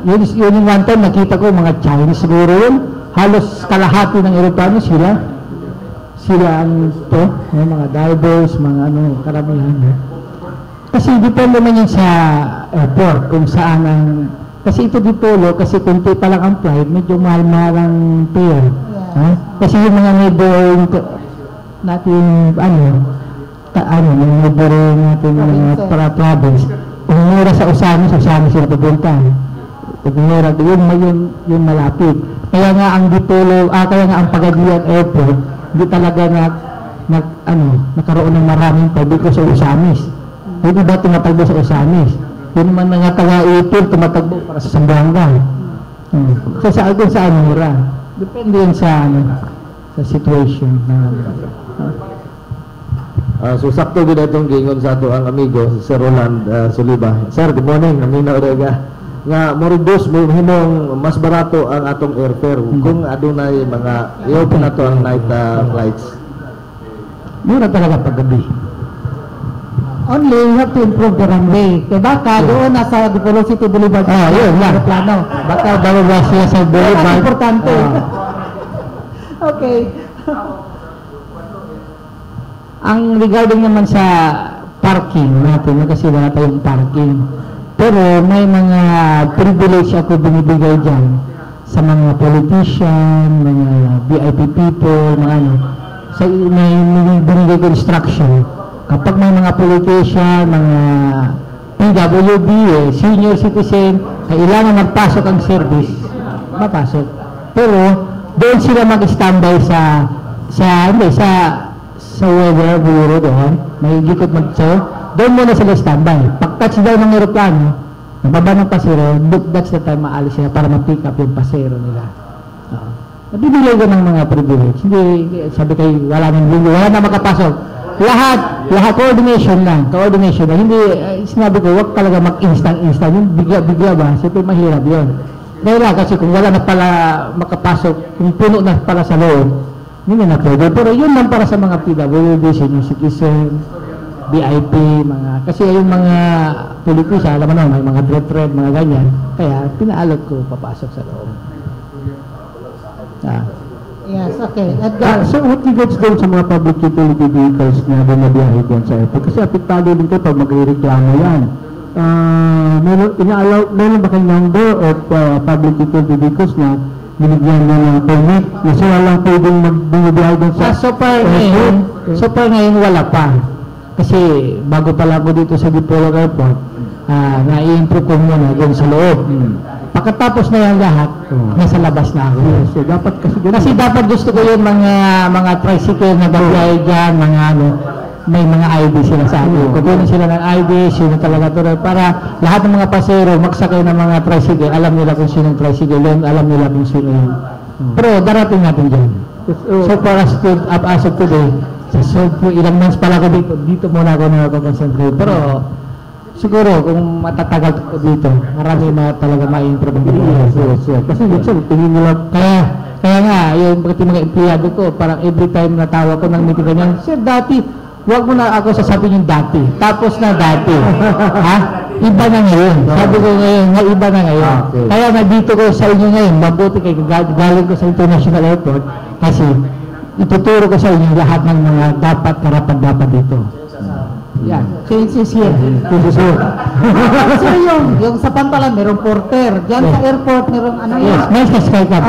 Yun yung one time, nakita ko, mga Chinese siguro yun, halos kalahati ng aeroplano sila ang mga divers, mga karamihan. Kasi depende naman yun sa airport, kung saan kasi ito Dipolo, kasi kunti pa lang ang flight, medyo mahal-mahal ang fare. Kasi yung mga neighboring natin, yung neighboring natin mga province, kung mura sa Osamis sila pupunta. Kung mura, yun malapit. Kaya nga ang Dipolo, kaya nga ang Pagadian Airport, hindi talaga nakaroon ng maraming publiko sa Osamis. Yung iba tumatagbo sa Osamis. Yung naman nga taga-Itur, tumatagbo para sa Zamboanga. Kasi saan mura. Depende yun sa situation. So sakto gid itong gingon sa ato ang amigo si Sir Roland Soliba. Sir, good morning. Naminaw nga mo-reduce mo himong mas barato ang atong airfare kung adunay mga i-open nato ang night flights. Mura talaga paggabi. Only you have to improve the runway. Kaya baka doon nasa Dipolo City Boulevard yun lang. Plano. Baka bababa sila sa Boulevard. Importante. Okay. Ang regarding naman sa parking natin, kasi wala tayong parking. Pero may mga privilege ako binibigay dyan sa mga politician, mga VIP people, mga may binigay ko instruction. Kapag may mga politician, mga PWD, senior citizen, kailangan magpasok ang service, mapasok. Pero doon sila mag-standby sa weather bureau doon, may gikot doon muna sila standby. Pag-touch down ng aeroplano, nababa ng pasero, that's the time maalis sila para ma-pick up yung pasero nila. Nabibigay ko ng mga privilege. Hindi, sabi kayo, wala na makapasok. Lahat, coordination lang. Hindi, sinabi ko, wag talaga mag-instant. Yung bigla ba, siyempre mahirap yun. Dahil kasi kung wala na pala makapasok, kung puno na pala sa loob, hindi na pwede. Pero yun lang para sa mga PWD, senior citizen, VIP, kasi yung mga politician, alam mo na, may mga threat, mga ganyan. Kaya, pinaalok ko papasok sa loob. Yes, okay. So, what regards doon sa mga public utility vehicles na bumabiyahe dyan sa airport? Kasi apektado din ko pag magre-reklamo yan. Meron ba kayong number of public utility vehicles na binigyan nyo ng permit? Kasi walang pwedeng magbibiyahe doon sa airport? So far ngayon wala pa. Kasi bago pala ako dito sa Dipolo Airport, na-i-improve ko muna doon sa loob. Pagkatapos na yan lahat, nasa labas na ako. So dapat kasi dapat gusto ko yung mga tricycle na bagay dyan, mga may mga ID sila sa akin. Kukunin sila ng ID, sino talaga to, para lahat ng mga pasero magsakay ng mga tricycle, alam nila kung sinong tricycle yun, alam nila kung sino yun. Pero darating natin dyan. So far as of today, so ilang months pala ko dito muna ako nakakonsentrate. Pero siguro kung matatagal ko dito, marami talaga ma-improve ang dito. Kasi minsan, tingin nila, kaya nga, yung mga empleyado ko, parang every time natawa ko ng meeting ganyan, sir, dati, huwag mo na ako sasabihin yung dati. Tapos na dati. Ha? Iba na ngayon. Sabi ko ngayon, iba na ngayon. Okay. Kaya nandito ko sa inyo ngayon, mabuti kayo, galing ko sa International Airport, kasi ituturo ko sa inyo lahat ng mga dapat, karapat-dapat dito. Yan. Changes here. So yung sa Pantalan, merong porter. Diyan sa airport, merong ano Yes, may Sky Cup.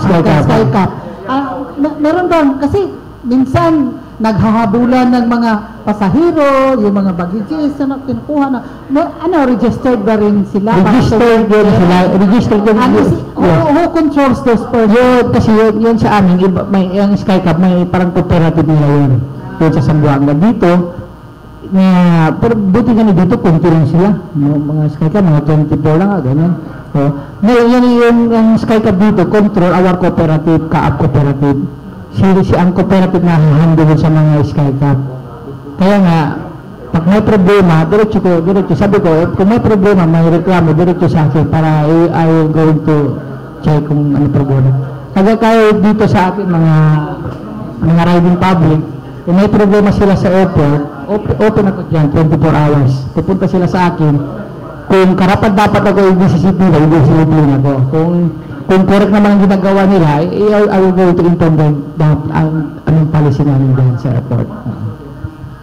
Sky Cup. Meron doon, kasi minsan naghahabulan ng mga pasahero, yung mga baggages na kinukuha na, registered ba rin sila? Registered din sila. Registered din. Who controls those persons? Kasi yun sa amin, yung Sky Cup, may parang cooperative nila yun. Yun sa Sambuanga. Dito, pero buti nga dito, kunti rin sila. Mga Sky Cup, mga 24 lang, ganyan. So, yan yung Sky Cup dito, control our cooperative, Kaap cooperative. Si ang cooperative na handle sa mga Sky Cup. Kaya nga, pag may problema, diretso, sabi ko, kung may problema, may reklamo, diretso sa akin para I will going to check kung ano problema. Kaya dito sa akin, mga riding public, kung may problema sila sa airport, open ako dyan, 24 hours. Pupunta sila sa akin. Kung karapat-dapat ako yung disisiplina, yung disisiplina ko. Kung correct naman ang ginagawa nila, I will go to inform them anong policy namin dyan sa airport.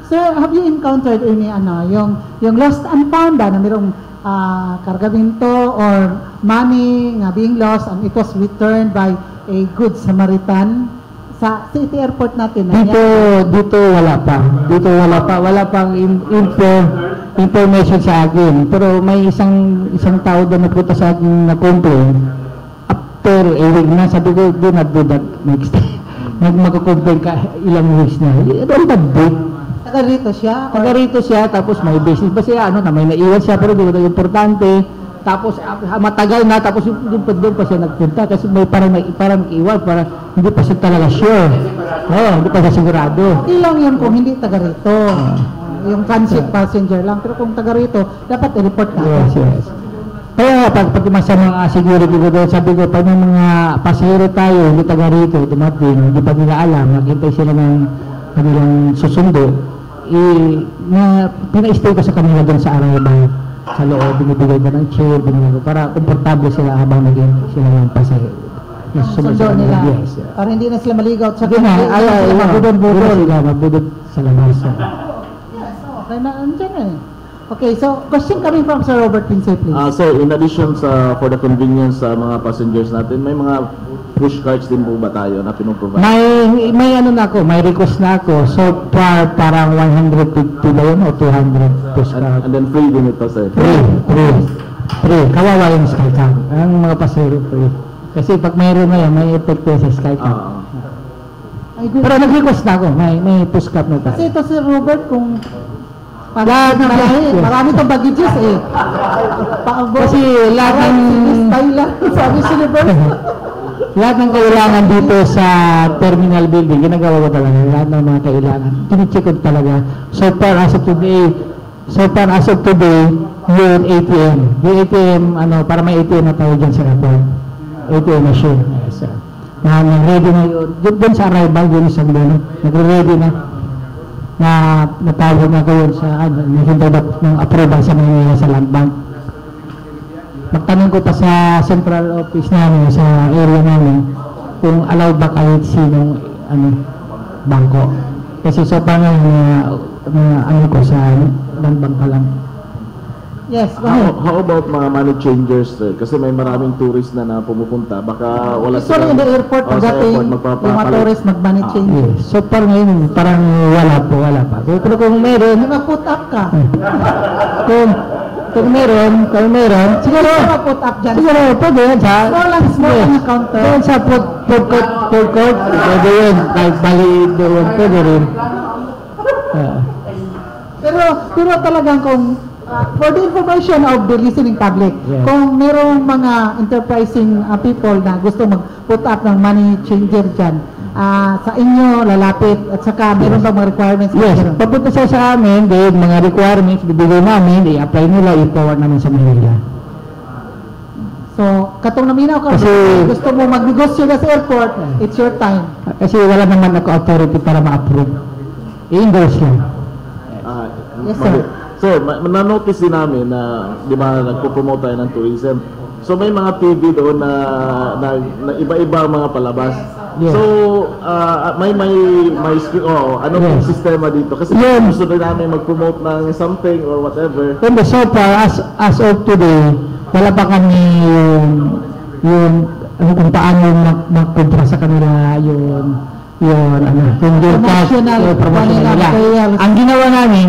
Sir, have you encountered any yung lost and found na mayroong kargamento or money nga being lost and it was returned by a good Samaritan sa City Airport natin? Dito wala pa. Wala pang information sa akin. Pero may isang tao doon na punta sa akin na complain. After a week na, sabi ko, do not do that next time. Magkakomplain ka ilang weeks na. Don't big. Taga-rito siya, tapos may business ba siya, may naiwan siya, pero di ba importante. Tapos matagal na, tapos doon pa siya nagpunta kasi may parang iwan, parang hindi pa siya talaga sure. Hindi pa siya sigurado. Ilang yun kung hindi taga-rito. Yung transit passenger lang, pero kung taga-rito, dapat i-report na. Yes. Kaya pati sa mga security ko doon, sabi ko, pag may mga pasahero tayo, hindi taga-rito, dumating, hindi pa nila alam, naghintay sila ng kanilang susundo, pina-stay ko sa kanila doon sa arrival. Sa loob, binibigay ko ng chair, binibigay ko, para komportable sila habang naging sila ng pasahero. Sundo nila. Yes. Para hindi na sila maligaw at saka mabudol sa labas. Okay na, andyan Okay, so question coming from Sir Robert Pinsay, please. Sir, in addition for the convenience sa mga passengers natin, may mga push cards din po ba tayo na pinoprovide? May request na ako. So far, parang 150 ba yun o 200 push card. And then free din ito, sir? Free. Kawawa yung Sky Cup. Ang mga pasero free. Kasi pag mayroon ngayon, may effect sa Sky Cup. Pero nag-request na ako. May push card na tayo. Kasi ito, Sir Robert, kung marami itong baggages kasi lahat ng lahat ng kailangan dito sa terminal building, ginagawa ko talaga lahat ng mga kailangan, tinicheck ko talaga. So far as of today yung ATM para may ATM na tayo dyan sa airport, ATM machine. Yes, nag-ready na yun doon sa arrival, yun isang doon nagre-ready na natawag na ko yun sa naghintay ng approval sa Manila sa Land Bank. Magtanong ko pa sa central office namin sa area namin kung allowed ba kahit sinong bangko. Kasi so pa nga ko sa Land Bank pa lang. Yes, go ahead. How about mga money changers, sir? Kasi may maraming tourist na pumupunta. Baka wala silang... in the airport, pagdating yung mga tourist mag-money change. Yes. So parang ngayon, parang wala pa. Pero kung meron... Mag-put up ka. Kung meron, siguro... Mag-put up dyan. Siguro, pwede yan sa... Small lang counter. Doon sa food court, pwede yun. Kahit bali doon, pwede rin. Pero talagang kung for the information of the listening public, Yeah. kung merong mga enterprising people na gusto mag-put up ng money changer dyan, sa inyo lalapit at saka meron ba mga requirements? Yes, papunta siya sa amin, then mga requirements, bibigay namin, i-apply nila, i-forward namin sa Manila. So, katong naminaw ka, Kasi- gusto mo magnegosyo na sa airport, it's your time. Kasi wala naman ako authority para ma-approve. I-endorse lang. Yes, sir. Sir, na-notice din namin na, di ba, nagpo-promote tayo ng tourism. So, may mga TV doon na iba-iba ang mga palabas. Yes. So, may ano Yes. yung sistema dito? Kasi Yun. gusto din namin mag-promote ng something or whatever. Pero so far, as of today, wala pa kami yung ano kung paano magkontra sa kanila yung Promotional, promotional Manila nila. sales. Ang ginawa namin,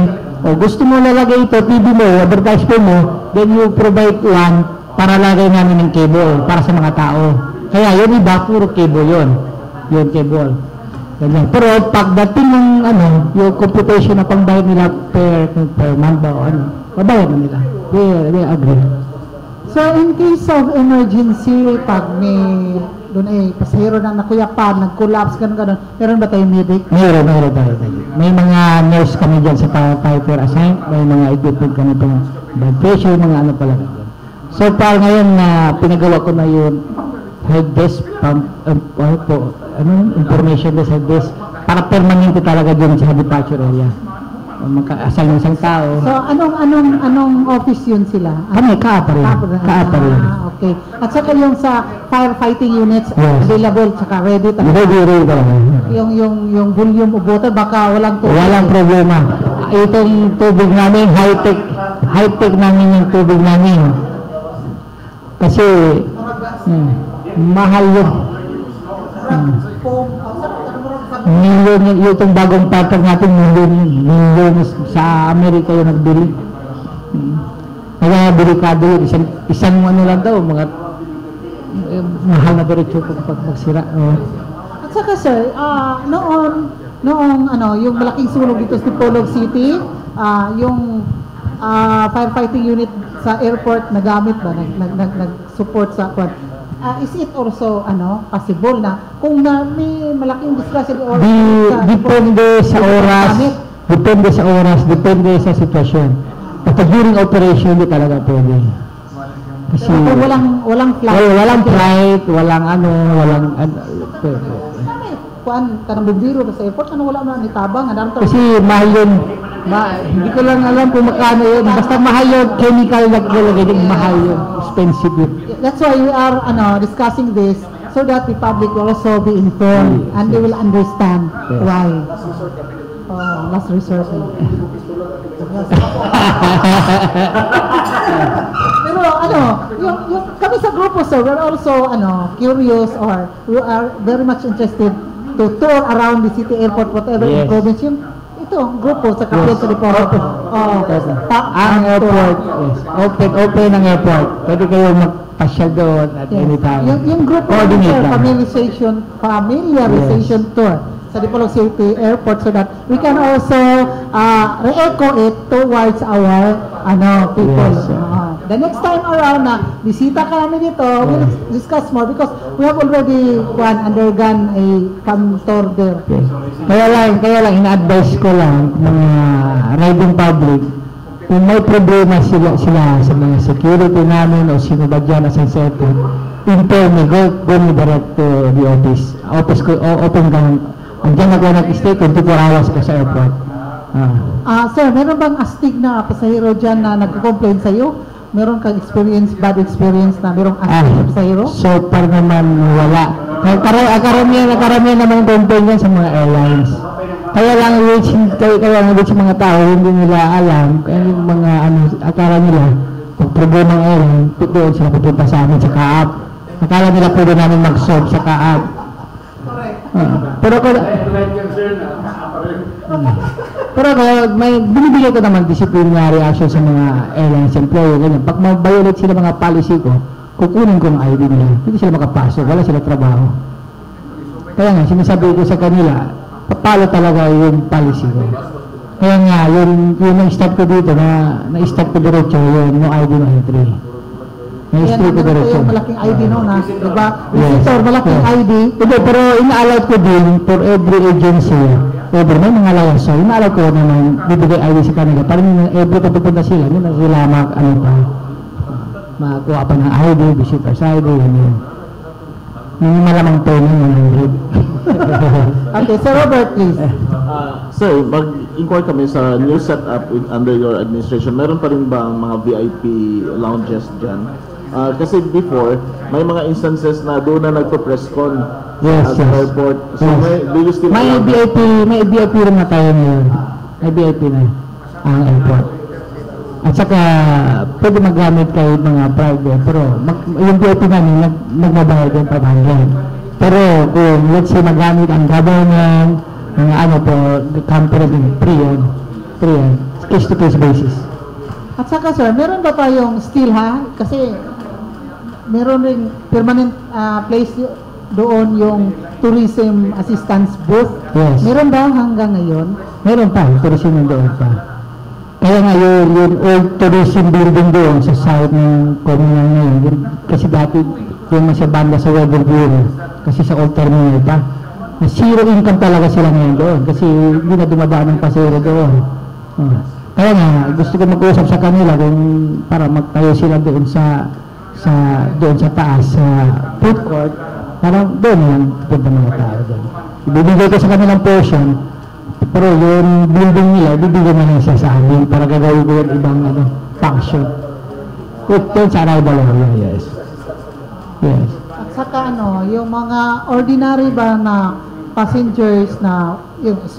gusto mo lalagay ito, TV mo, advertisement mo, then you provide one para lagay namin ng cable para sa mga tao. Kaya yun iba, puro cable yun. Yun cable. Ganyan. Pero pagdating ng yung computation na pangbayad nila per month ba o mabayad na nila. They agree. So, in case of emergency, pag may doon pasahero na nakuyapan, nag-collapse, gano'n, meron ba tayong medic? Meron tayo. May mga nurse kami dyan sa firefighter assigned, may mga equipment kami pang blood pressure, mga ano pala. So far ngayon na pinagawa ko na yung head desk, information desk, head desk, para permanente talaga dyan sa departure area. Magka-assign ng isang tao. So, anong office yun sila? Kami, kaapa rin. Okay. At saka yung sa firefighting units, Yes. available, saka ready talaga. Ready talaga. Yung volume of water, baka walang tubig. Walang problema. Itong tubig namin, high-tech namin yung tubig namin. Kasi, mahal yun. Milyon yung bagong pattern natin, milyon sa Amerika yung nagbili. Kaya delikado yun, isang ano lang daw, mga mahal na diretso pag magsira. At saka sir, noong yung malaking sunog dito sa Tipolog City, yung firefighting unit sa airport nagamit ba, nag-support sa is it also possible na kung may malaking discussion or Depende sa oras, depende sa sitwasyon. At during operation, hindi talaga pwede. Kasi walang flight. walang flight, walang Kuan kanang bumbiro sa airport wala man nitabang kasi mahal yun. Hindi ko lang alam kung magkano yun. Basta mahal yun, chemical naglagay din, mahal yun, expensive yun. That's why we are discussing this so that the public will also be informed and they will understand why. Last resort. Pero yung kami sa grupo sir, we're also curious or we are very much interested to tour around the city airport, whatever Yes. improvements yung ito, grupo sa Kapiyan sa Dipolo. Ang airport, yes. Open ang airport. Pwede kayo magpasyal doon at anytime. Yung grupo Coordinate lang. familiarization tour sa Dipolog City Airport so that we can also re-echo it towards our people. Yes, sir. The next time around na bisita ka namin dito, we'll discuss more because we have already undergone a tour there. Yes. Kaya lang, ina-advise ko lang mga riding public, kung may problema sila sa mga security namin o sino ba dyan as airport, inform me, go me direct to the office. Office ko, open ka. Diyan ako nag-stay 24 hours ka sa airport. Sir, meron bang astig na pasahero dyan na nagko-complain sa'yo? Meron kang bad experience na merong astig na pasahero? So far naman wala. Karamihan naman complain yan sa mga airlines. Kaya lang sa mga tao, hindi nila alam, kaya yung mga akala nila, kung problema ng airline, doon sila pupunta sa amin sa kaap. Akala nila pwede namin mag-solve sa kaap. Pero may binibigay ko naman disciplinary action sa mga airlines employee, ganyan. Pag mag-violate sila mga policy ko, kukunin ko ng ID nila. Hindi sila makapasok, wala sila trabaho. Kaya nga, sinasabi ko sa kanila, papalo talaga yung policy ko. Kaya nga, yung na-start ko dito, na-start ko diretso, yun, no ID, no entry. Yan, Na-start ko nandun diretso. yung malaking ID no, na, diba? Yes. Visitor, malaking Yes. ID. Hindi, pero ina-allow ko din for every agency, every may mga liaison, ina-allow ko naman bibigay ID sa kanila. Parang every pupunta sila, hindi na sila makakuha pa ng ID, visitor's ID, ganyan. Yung malamang po na 100. Okay, Sir Robert, please. Sir, mag-inquire kami sa new setup under your administration. Meron pa rin ba ang mga VIP lounges dyan? Kasi before, may mga instances na doon na nagpo-press con Yes, sa yes. airport. So, Yes. do you still May allow that? VIP rin na tayo ngayon. May VIP na ang airport. At saka, pwede magamit kayo mga private, pero yung VIP namin, nagbabayad yung 500. Pero kung let's say magamit ang government, mga ano po, the company din, free yan, case-to-case basis. At saka sir, meron ba tayong still kasi meron ring permanent place doon yung tourism assistance booth. Yes. Meron ba hanggang ngayon? Meron pa, tourism doon pa. Kaya nga yung old tourism building doon sa side ng Comuna ngayon, kasi dati yung sa banda sa weather bureau, kasi sa old terminal pa. Zero income talaga sila ngayon doon kasi hindi na dumadaan ng pasero doon. Kaya nga, gusto ko mag-usap sa kanila kung para magtayo sila doon sa taas, sa food court, para doon lang punta mga tao doon. Ibibigay ko sa kanilang portion, pero yung building nila, bibigyan na lang siya sa amin para gagawin ko yung ibang function. Yun sa arrival area, yes. Yes. At saka yung mga ordinary ba na passengers na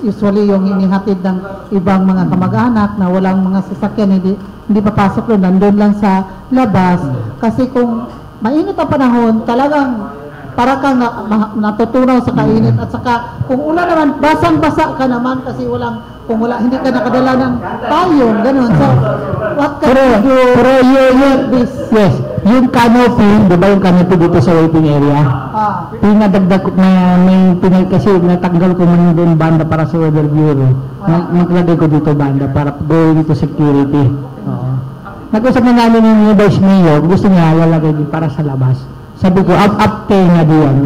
usually yung inihatid ng ibang mga kamag-anak na walang mga sasakyan, hindi papasok doon, nandun lang sa labas. Kasi kung mainit ang panahon, talagang para kang natutunaw sa kainit. At saka kung ulan naman, basang-basa ka naman kasi hindi ka nakadala ng payong, ganun. So, what can you do? Pero yes, yung canopy, di ba yung canopy dito sa waiting area? Pinadagdag ko kasi natanggal ko man doon banda para sa weather bureau. Naglagay ko dito banda para going to security. Oo. Nag-usap na namin yung Vice Mayor, gusto niya lalagay din para sa labas. Sabi ko, up nga diyan.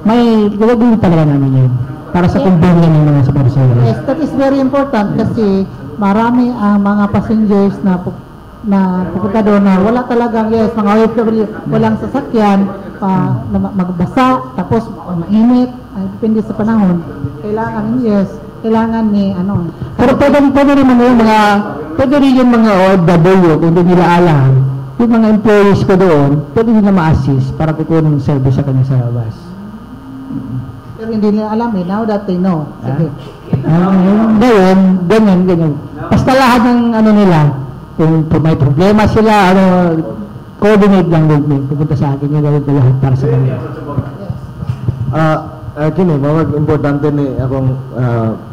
May gagawin talaga namin yun. Para sa convenience ng mga sabarsero. Yes, that is very important kasi marami ang mga passengers na pupunta doon na wala talagang, mga OFW, walang sasakyan, magbasa, tapos mainit, depende sa panahon. Kailangan ni Pero pwede rin yung mga OFW, kung hindi nila alam, yung mga employees ko doon, pwede nila ma-assist para kukunin ng service sa kanya sa labas. Pero hindi nila alam now that they know. Sige. Ganyan. Basta lahat ng nila, kung may problema sila, coordinate lang with me, pupunta sa akin, yung gawin ko lahat para sa kanila. Kini, importante ni akong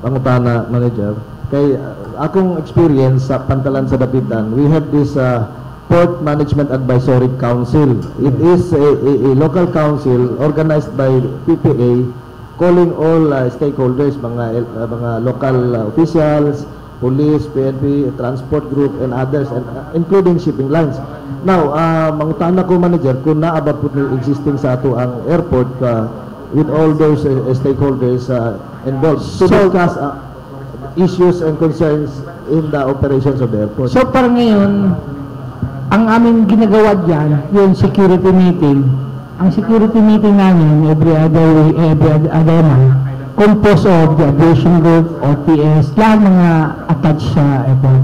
pangutana manager. Kay akong experience sa Pantalan sa Dapitan, we have this Port Management Advisory Council. It is a local council organized by PPA, calling all stakeholders, mga local officials, police, PNP, transport group, and others, and including shipping lines. Now, mangutana ko manager, kung naabot po existing sa ato ang airport with all those stakeholders involved to discuss issues and concerns in the operations of the airport. So, para ngayon, ang aming ginagawa dyan, yung security meeting. Ang security meeting namin, every other month, composed of the aviation group, OTS, lahat mga attached sa airport.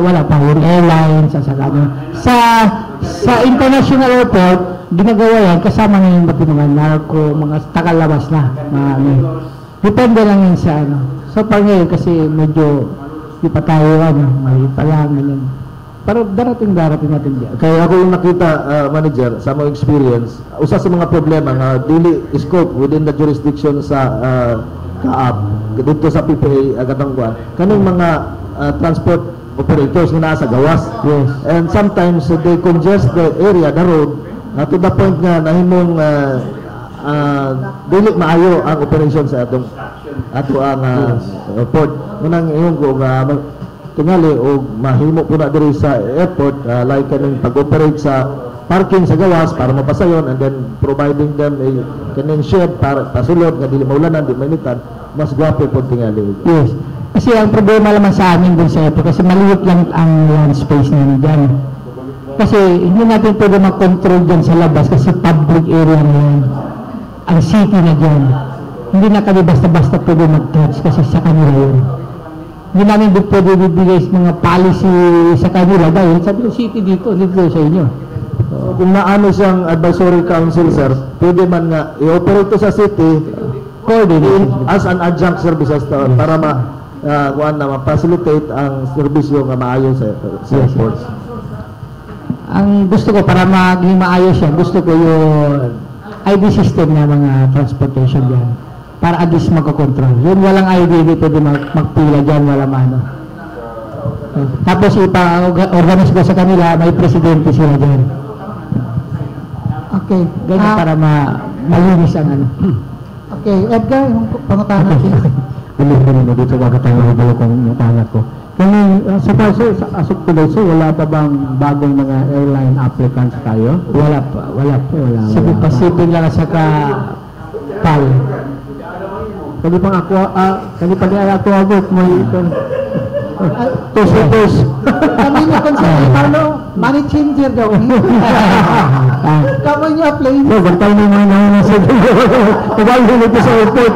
Wala pa yung airlines, sa international airport, ginagawa yan, kasama na yung mga narco, mga takalabas na. Depende lang yun sa So, para ngayon, kasi medyo di pa tayo, mali pa lang, ganyan. Pero darating natin dyan. Kaya ako yung nakita, manager, sa mga experience, usa sa mga problema nga dili scope within the jurisdiction sa CAAP, dito sa PPA, Katangguan, kaning mga transport operators na nasa gawas. Yes. And sometimes they congest the area, the road, to the point nga nahimong dili maayo ang operation sa ato ang airport. Munang ingon ko nga tingali o mahimo po na diri sa airport like kaning pag-operate sa parking sa gawas para mapasayon, and then providing them a kaning shed para pasulod nga dili maulanan, di mainitan, mas gwapo po tingali. Yes. Kasi ang problema naman sa amin dun sa airport, kasi maliit lang ang land space na dyan. Kasi hindi natin pwede mag-control dyan sa labas kasi public area na yan. Ang city na dyan. Hindi na kami basta-basta pwede mag-touch kasi sa kanila yun. Hindi namin pwede bibigay mga policy sa kanila dahil sabi ng city dito sa inyo. Kung naano siyang advisory council, sir, pwede man nga i-operate to sa city coordinate as an adjunct services para ma-facilitate ang serbisyo nga maayo sa airports. Ang gusto ko para maging maayos yan, gusto ko yung ID system na mga transportation dyan para at least magkakontrol. Yun walang ID, hindi pwede magpila dyan, walang ano. Tapos ipa-organize ko sa kanila, may presidente sila dyan. Okay. Ganyan para malinis ang ano. Okay, Edgar, yung pangutangan natin. Bilhin mo dito bago tayo mahibalo kung yung pangat ko. Kung sa paso, sa asok today, so wala pa bang bagong mga airline applicants tayo? Wala pa. Sige, Pacific lang sa PAL. Kani pang ako, kani pa niya ako abot mo ito. Tos. Kami niya konsepto, Carlo, money changer daw. Kami niya plane. So, bantay mo mga nauna sa pag-alhin nito sa airport.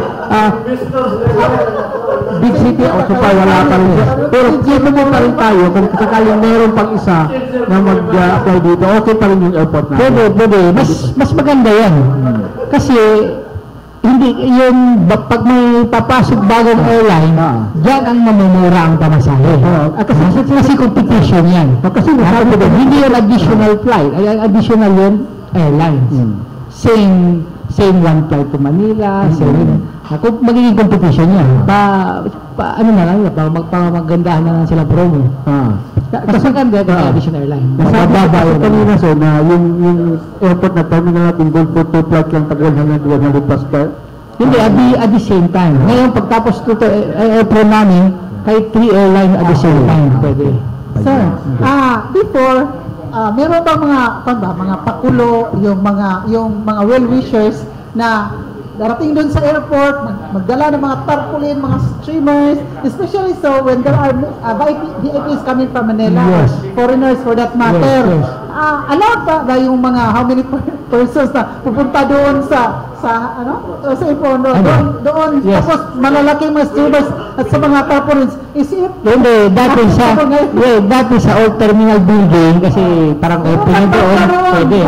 Big city o pa wala pa rin siya. Pero dito mo pa rin tayo kung sakaling meron pang isa na mag-apply dito, okay pa rin yung airport natin. Pwede. Mas maganda yan. Kasi hindi yung pag may papasok bagong airline, diyan ang mamumura ang pamasahe. Kasi competition yan. Kasi hindi yun additional flight, additional yun airlines. Same one flight to Manila, same. Ako magiging competition yan. Ano na lang, maggandahan na lang sila promo. Kasi maganda yung additional airline. Mababa yun. Kanina so na yung airport na terminal natin, gold for 2 flight lang tag 100 plus per. Hindi, at the same time. Ngayon, pagtapos ito airport namin, kahit 3 airline at the same time, pwede. Sir, before, meron ba mga pakulo, yung mga well-wishers na darating doon sa airport, magdala ng mga tarpaulin, mga streamers, especially so when there are VIPs coming from Manila, foreigners for that matter. Allowed ba yung mga how many persons na pupunta doon sa airport doon tapos malalaking mga streamers at sa mga tarpaulins, is it? Hindi, dati sa old terminal building kasi parang open na doon, pwede.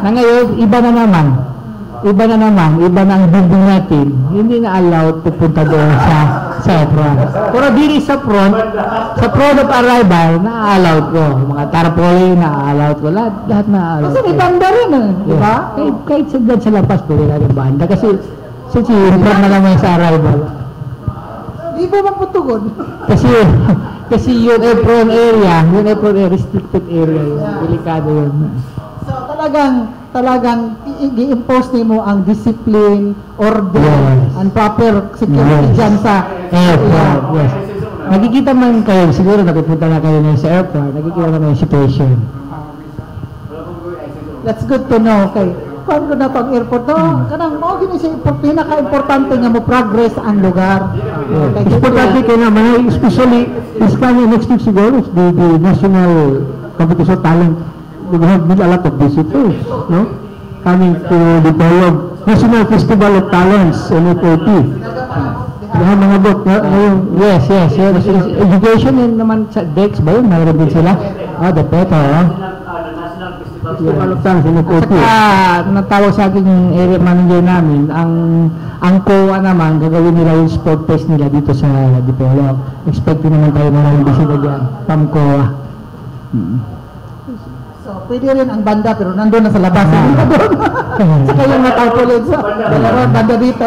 Na ngayon, iba na ang building natin, hindi na allowed pupunta doon sa front. Pero diri sa front of arrival, na-allowed ko. Mga tarpaulin, na-allowed ko. Lahat na-allowed. Kasi may banda rin di ba? Kahit sa lapas, pwede na rin banda. Kasi in front na naman sa arrival. Di ba maputugon? Kasi yung apron area, restricted area yun. Delikado yun. So talagang i-impose nimo ang discipline, order, and proper security dyan sa airport. Yes. Nakikita man kayo, siguro napupunta na kayo sa airport, nakikita naman yung situation. That's good to know. Okay. Kung na pang airport, kanang mo gini siya pinaka-importante nga mo progress ang lugar. Importante kayo naman, especially this coming next week siguro, the national competition talent. We have a lot of visitors, no? Coming to the National Festival of Talents, NFOT. Mga bot, yes. Education yun naman sa DEX ba yun? Mayroon din sila? The PETA, Festival of Talents, NFOT. Natawag sa akin yung area manager namin, ang COA naman, gagawin nila yung sport fest nila dito sa Dipolog. Expecting naman tayo maraming bisita dyan, from COA. So, pwede rin ang banda pero nandun na sa labas. Saka yung natarpaulin sa banda dito.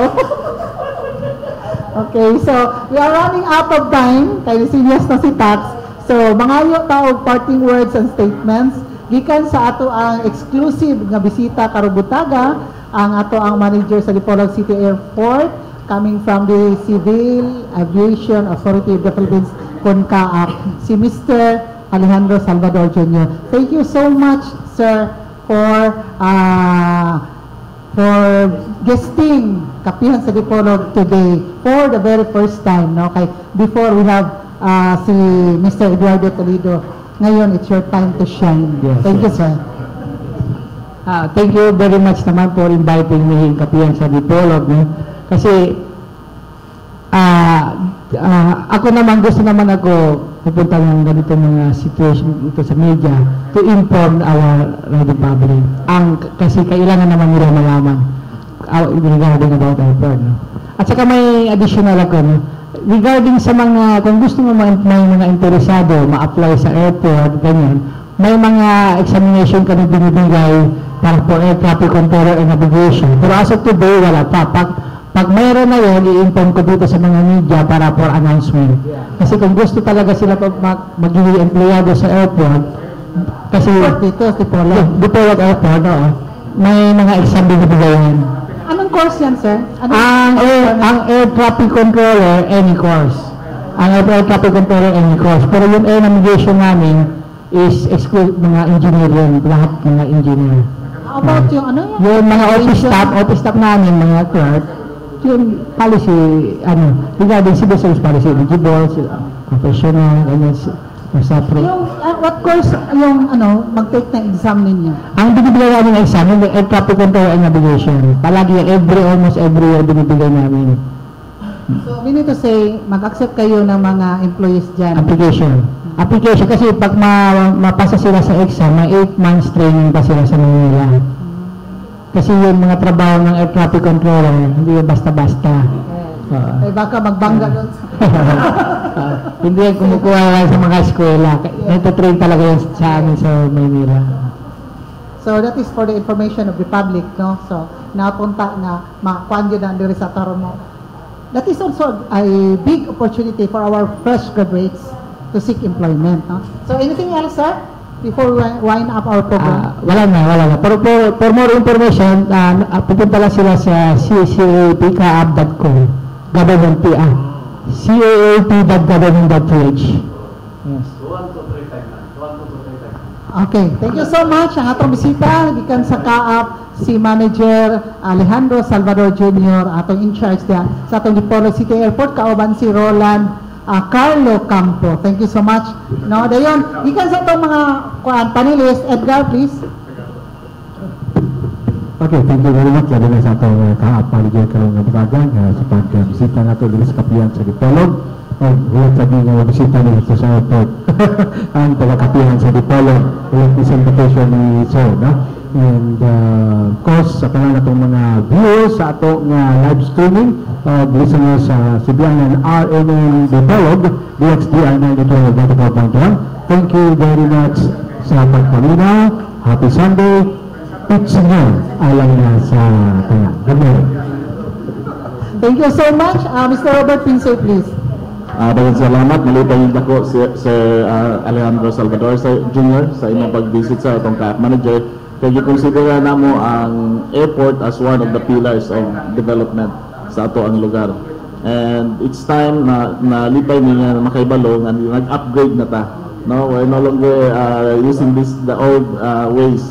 Okay, so we are running out of time. Kaya serious na si Tax. So, mga taog parting words and statements gikan sa ato ang exclusive nga bisita karong butaga ang ato ang manager sa Dipolog City Airport coming from the Civil Aviation Authority of the Philippines, CONCAAP, si Mr. Alejandro Salvador Jr. Thank you so much, sir, for guesting Kapihan sa Dipolog today for the very first time. No? Okay. Before we have si Mr. Eduardo Toledo. Ngayon, it's your time to shine. Yes, Thank you, sir. Thank you very much naman for inviting me in Kapihan sa Dipolog. No? Kasi ako naman, gusto naman ako pupunta ng ganito mga situation ito sa media to inform our radio public. Kasi kailangan naman nila malaman regarding about airport. No? At saka may additional ako, no? Regarding sa mga, kung gusto mo may mga interesado ma-apply sa airport, ganyan, may mga examination kami binibigay para for air traffic controller and navigation. Pero as of today, wala pa. Pag mayroon na yun, i-inform ko dito sa mga media para for announcement. Kasi kung gusto talaga sila magiging empleyado sa airport, kasi Dito, Dipolog Airport, may mga exam binibigayan. Anong course yan, sir? Ang air traffic controller, any course. Ang air traffic controller, any course. Pero yung air navigation namin is exclude mga engineer yun, lahat mga engineer. How about yung ano yan? Yung mga office staff namin, mga clerk, yung policy, regarding civil service policy, eligible, professional, ganyan, Yung, what course yung mag-take na exam ninyo? Ang binibigay namin na exam, yung air traffic control and navigation. Palagi, almost every year binibigay namin. So, we need to say, mag-accept kayo ng mga employees dyan. Application, kasi pag mapasa sila sa exam, may 8 months training pa sila sa Manila. Kasi yung mga trabaho ng air traffic controller, hindi yung basta-basta. Ay baka magbangga doon. Hindi yan kumukuha lang sa mga eskwela. Nagtatrain talaga yan sa amin sa Maynila. So that is for the information of the public, no? So napunta na makuan yun ang diri sa Tarmo. That is also a big opportunity for our fresh graduates to seek employment, no? So anything else, sir? Before we wind up our program? Wala na. Pero for more information, pupunta lang sila sa caap.com. Government caap.government.ph. Yes. Okay, thank you so much. Ang atong bisita, gikan sa CAAP, si Manager Alejandro Salvador Jr., atong in charge sa atong Dipolog City Airport, kauban si Roland Carlo Campo. Thank you so much. No, dayon, gikan sa atong mga panelists, Edgar, please. Okay, thank you very much. Lalo na sa itong CAAP manager karong nabutagan sa pagbisita na ito dito sa Kapihan sa Dipolog. Huwag sabihin nga bisita nito sa airport. Ang taga-Kapihan sa Dipolog, huwag presentation ni Sir, no? And of course, sa kanan itong mga viewers sa ito live streaming of listeners sa Sibianan RNN Dipolog, DXDR 92.1. Thank you very much sa pagpalinaw. Happy Sunday. Pitch nyo alang na sa kanya. Good morning. Thank you so much. Mr. Robert Pinsay, please. Daghang salamat. Malipay yung dako Sir Alejandro Salvador Jr. sa inyong pag-visit sa itong CAAP manager. Kaya consider na mo ang airport as one of the pillars of development sa ato ang lugar. And it's time na lipay niya makaibalo nga nag-upgrade na ta. No, we're no longer using the old ways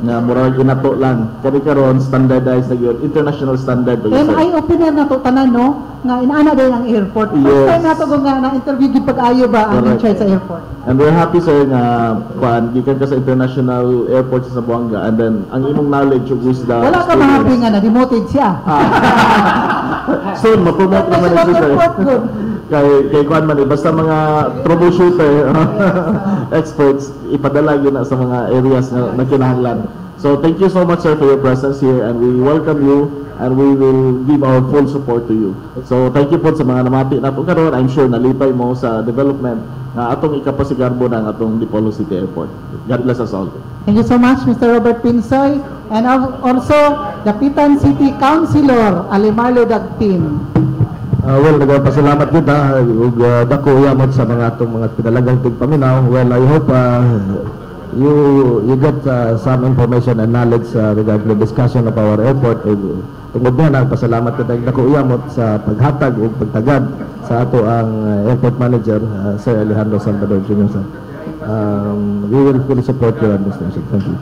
na murag inato lang. Kani karon standardized na yun, international standard ba yun? Eye-opener na to tanan, no? Nga inaana din ang airport. First time na to nga na-interview di pag-ayo ba ang in-charge sa airport. And we're happy, sir, nga gikan ka sa international airport sa Zamboanga, and then ang imong knowledge of wisdom. Wala ka mahappy nga na demoted siya. Soon, mapromote naman na siya, sir. Kay kuan man, basta mga troubleshooter experts, ipadala yun na sa mga areas na kinahanglan. So thank you so much, sir, for your presence here, and we welcome you, and we will give our full support to you. So thank you po sa mga namati na po karon. I'm sure nalipay mo sa development na atong ikapasigarbo ng atong Dipolog City Airport. God bless us all. Thank you so much, Mr. Robert Pinsoy, and also Dapitan City Councilor Alimarlo Dagtin. Well, nagpasalamat kita ug dako yamat sa mga atong mga pinalagang tigpaminaw. Well, I hope you get some information and knowledge regarding the discussion of our airport. Tungod na nagpasalamat ka tayong nakuiyamot sa paghatag o pagtagad sa ato ang airport manager, Sir Alejandro Salvador Jr. Sir. We will fully support your administration. Thank you.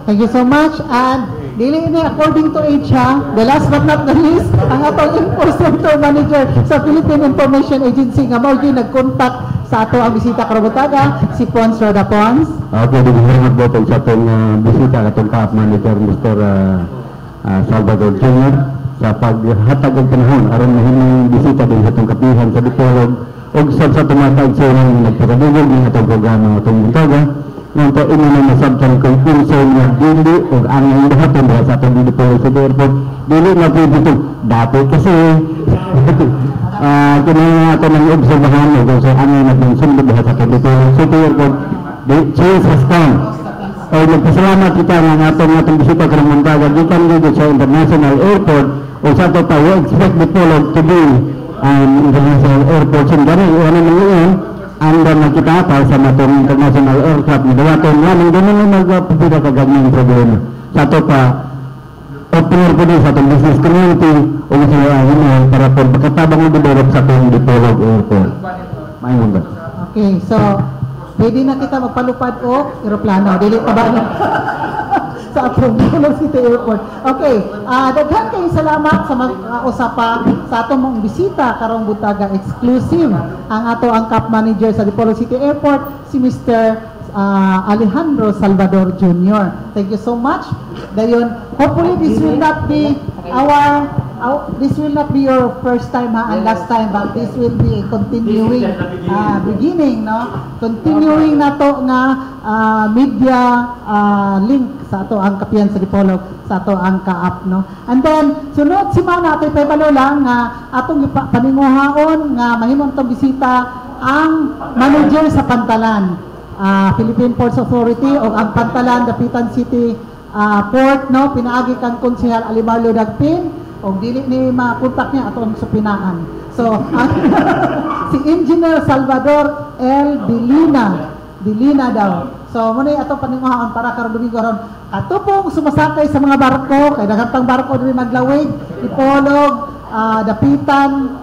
Thank you so much. And dili ini according to HA, the last but not the least, ang atong infrastructure manager sa Philippine Information Agency nga mao gyud nag-contact sa ato ang bisita karong butaga, si Pons Roda Pons. Okay, salamat po sa atong bisita atong CAF manager Mr. Salvador Jr. sa paghatag og panahon aron mahimong bisita din sa atong kapihan sa Dipolog og sa tumatag sa nagpakadugog ng atong programa atong butaga. Nanto ini na masabtan kung concern nga dili og ang dahaton sa atong Dipolog sa airport dili na pwede ito dati kasi kini ato nang obserbahan og sa ano naging sundod sa atong Dipolog sa airport di change has come. Ay nagpasalamat kita nga atong bisita karong Montaga gikan dito sa international airport o sa to pa we expect Dipolog to be international airport sin gani ano man yun anda nakita pa sa matong international aircraft ni dawaton nga nang ganun magpapita ka gagming problema sa to pa opener ko din sa atong business community o sa para po pagkatabang mo develop sa atong Dipolog airport. Mayon ba? Okay, so pwede na kita magpalupad o eroplano. Dili pa ba sa atong Dipolog City Airport. Okay, daghan kayong salamat sa mag-usapa sa atong mong bisita karong butaga exclusive ang ato ang CAF manager sa Dipolog City Airport, si Mr. Alejandro Salvador Jr. Thank you so much. Dayon, hopefully this will not be your first time and last time, but this will be a continuing beginning, no? Continuing na to nga media link sa ato ang kapihan sa Dipolog, sa ato ang kaap, no? And then sunod semana ato pabalo lang nga atong paninguhaon nga mahimong tong bisita ang manager sa Pantalan, Philippine Ports Authority o ang Pantalan Dapitan City Port, no? Pinaagi kang Konsehal Alimarlo Dagpin o dili ni makontak niya atong supinaan. So si Engineer Salvador L. Dilina daw. So muna atong paninguhaon para karong Domingo ron atupong sumasakay sa mga barko kay daghang barko diri maglawig, Dipolog, Dapitan,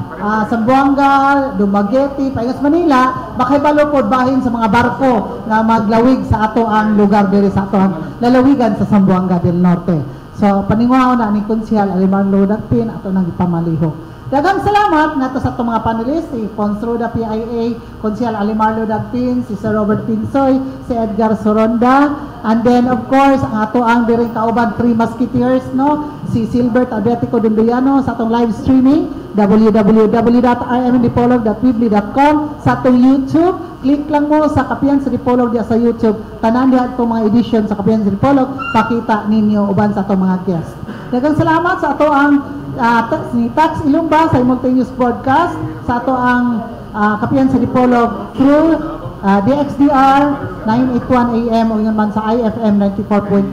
Zamboanga, Dumaguete, Paingas, Manila, bakay balupod bahin sa mga barko na maglawig sa ato ang lugar diri sa ato ang lalawigan sa Zamboanga del Norte. So paninguhaon na ni Konsehal Alimarlo Dagpin ato nang ipamaliho. Daghang salamat nato sa atong mga panelist, si Pons Roda PIA, Konsehal Alimarlo Dagpin, si Sir Robert Pinsoy, si Edgar Soronda, and then of course ang ato ang diring kauban Three Musketeers, no? Si Silbert Adetico Dunduyano sa atong live streaming www.rmdipolog.weebly.com sa atong YouTube. Click lang mo sa Kapihan sa Dipolog diya sa YouTube. Tanan diha atong mga edition sa Kapihan sa Dipolog, pakita ninyo uban sa atong mga guests. Daghang salamat sa ato ang ni Tax Ilumba sa simultaneous broadcast sa ato ang Kapihan sa Dipolog through DXDR 981 AM o yun man sa IFM 94.1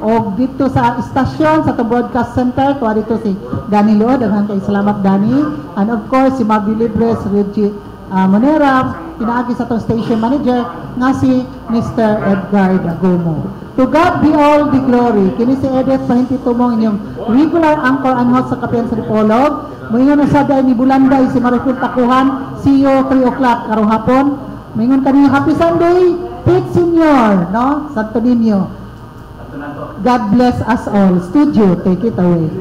o dito sa istasyon sa itong broadcast center tuwa dito si Danny Leo. Daghang kay salamat Danny, and of course si Magdi Libres Reggie Monera, pinaagi sa itong station manager nga si Mr. Edgar Dagomo. To God be all the glory. Kini si Edith Pahinti Tumong inyong regular anchor and host sa Kapihan sa Dipolog. Moingon na sa ni Bulanday si Maricel Takuhan, see you 3 o'clock karong hapon. Moingon kani happy Sunday, Pete Senior, no? Santo Niño. God bless us all. Studio, take it away.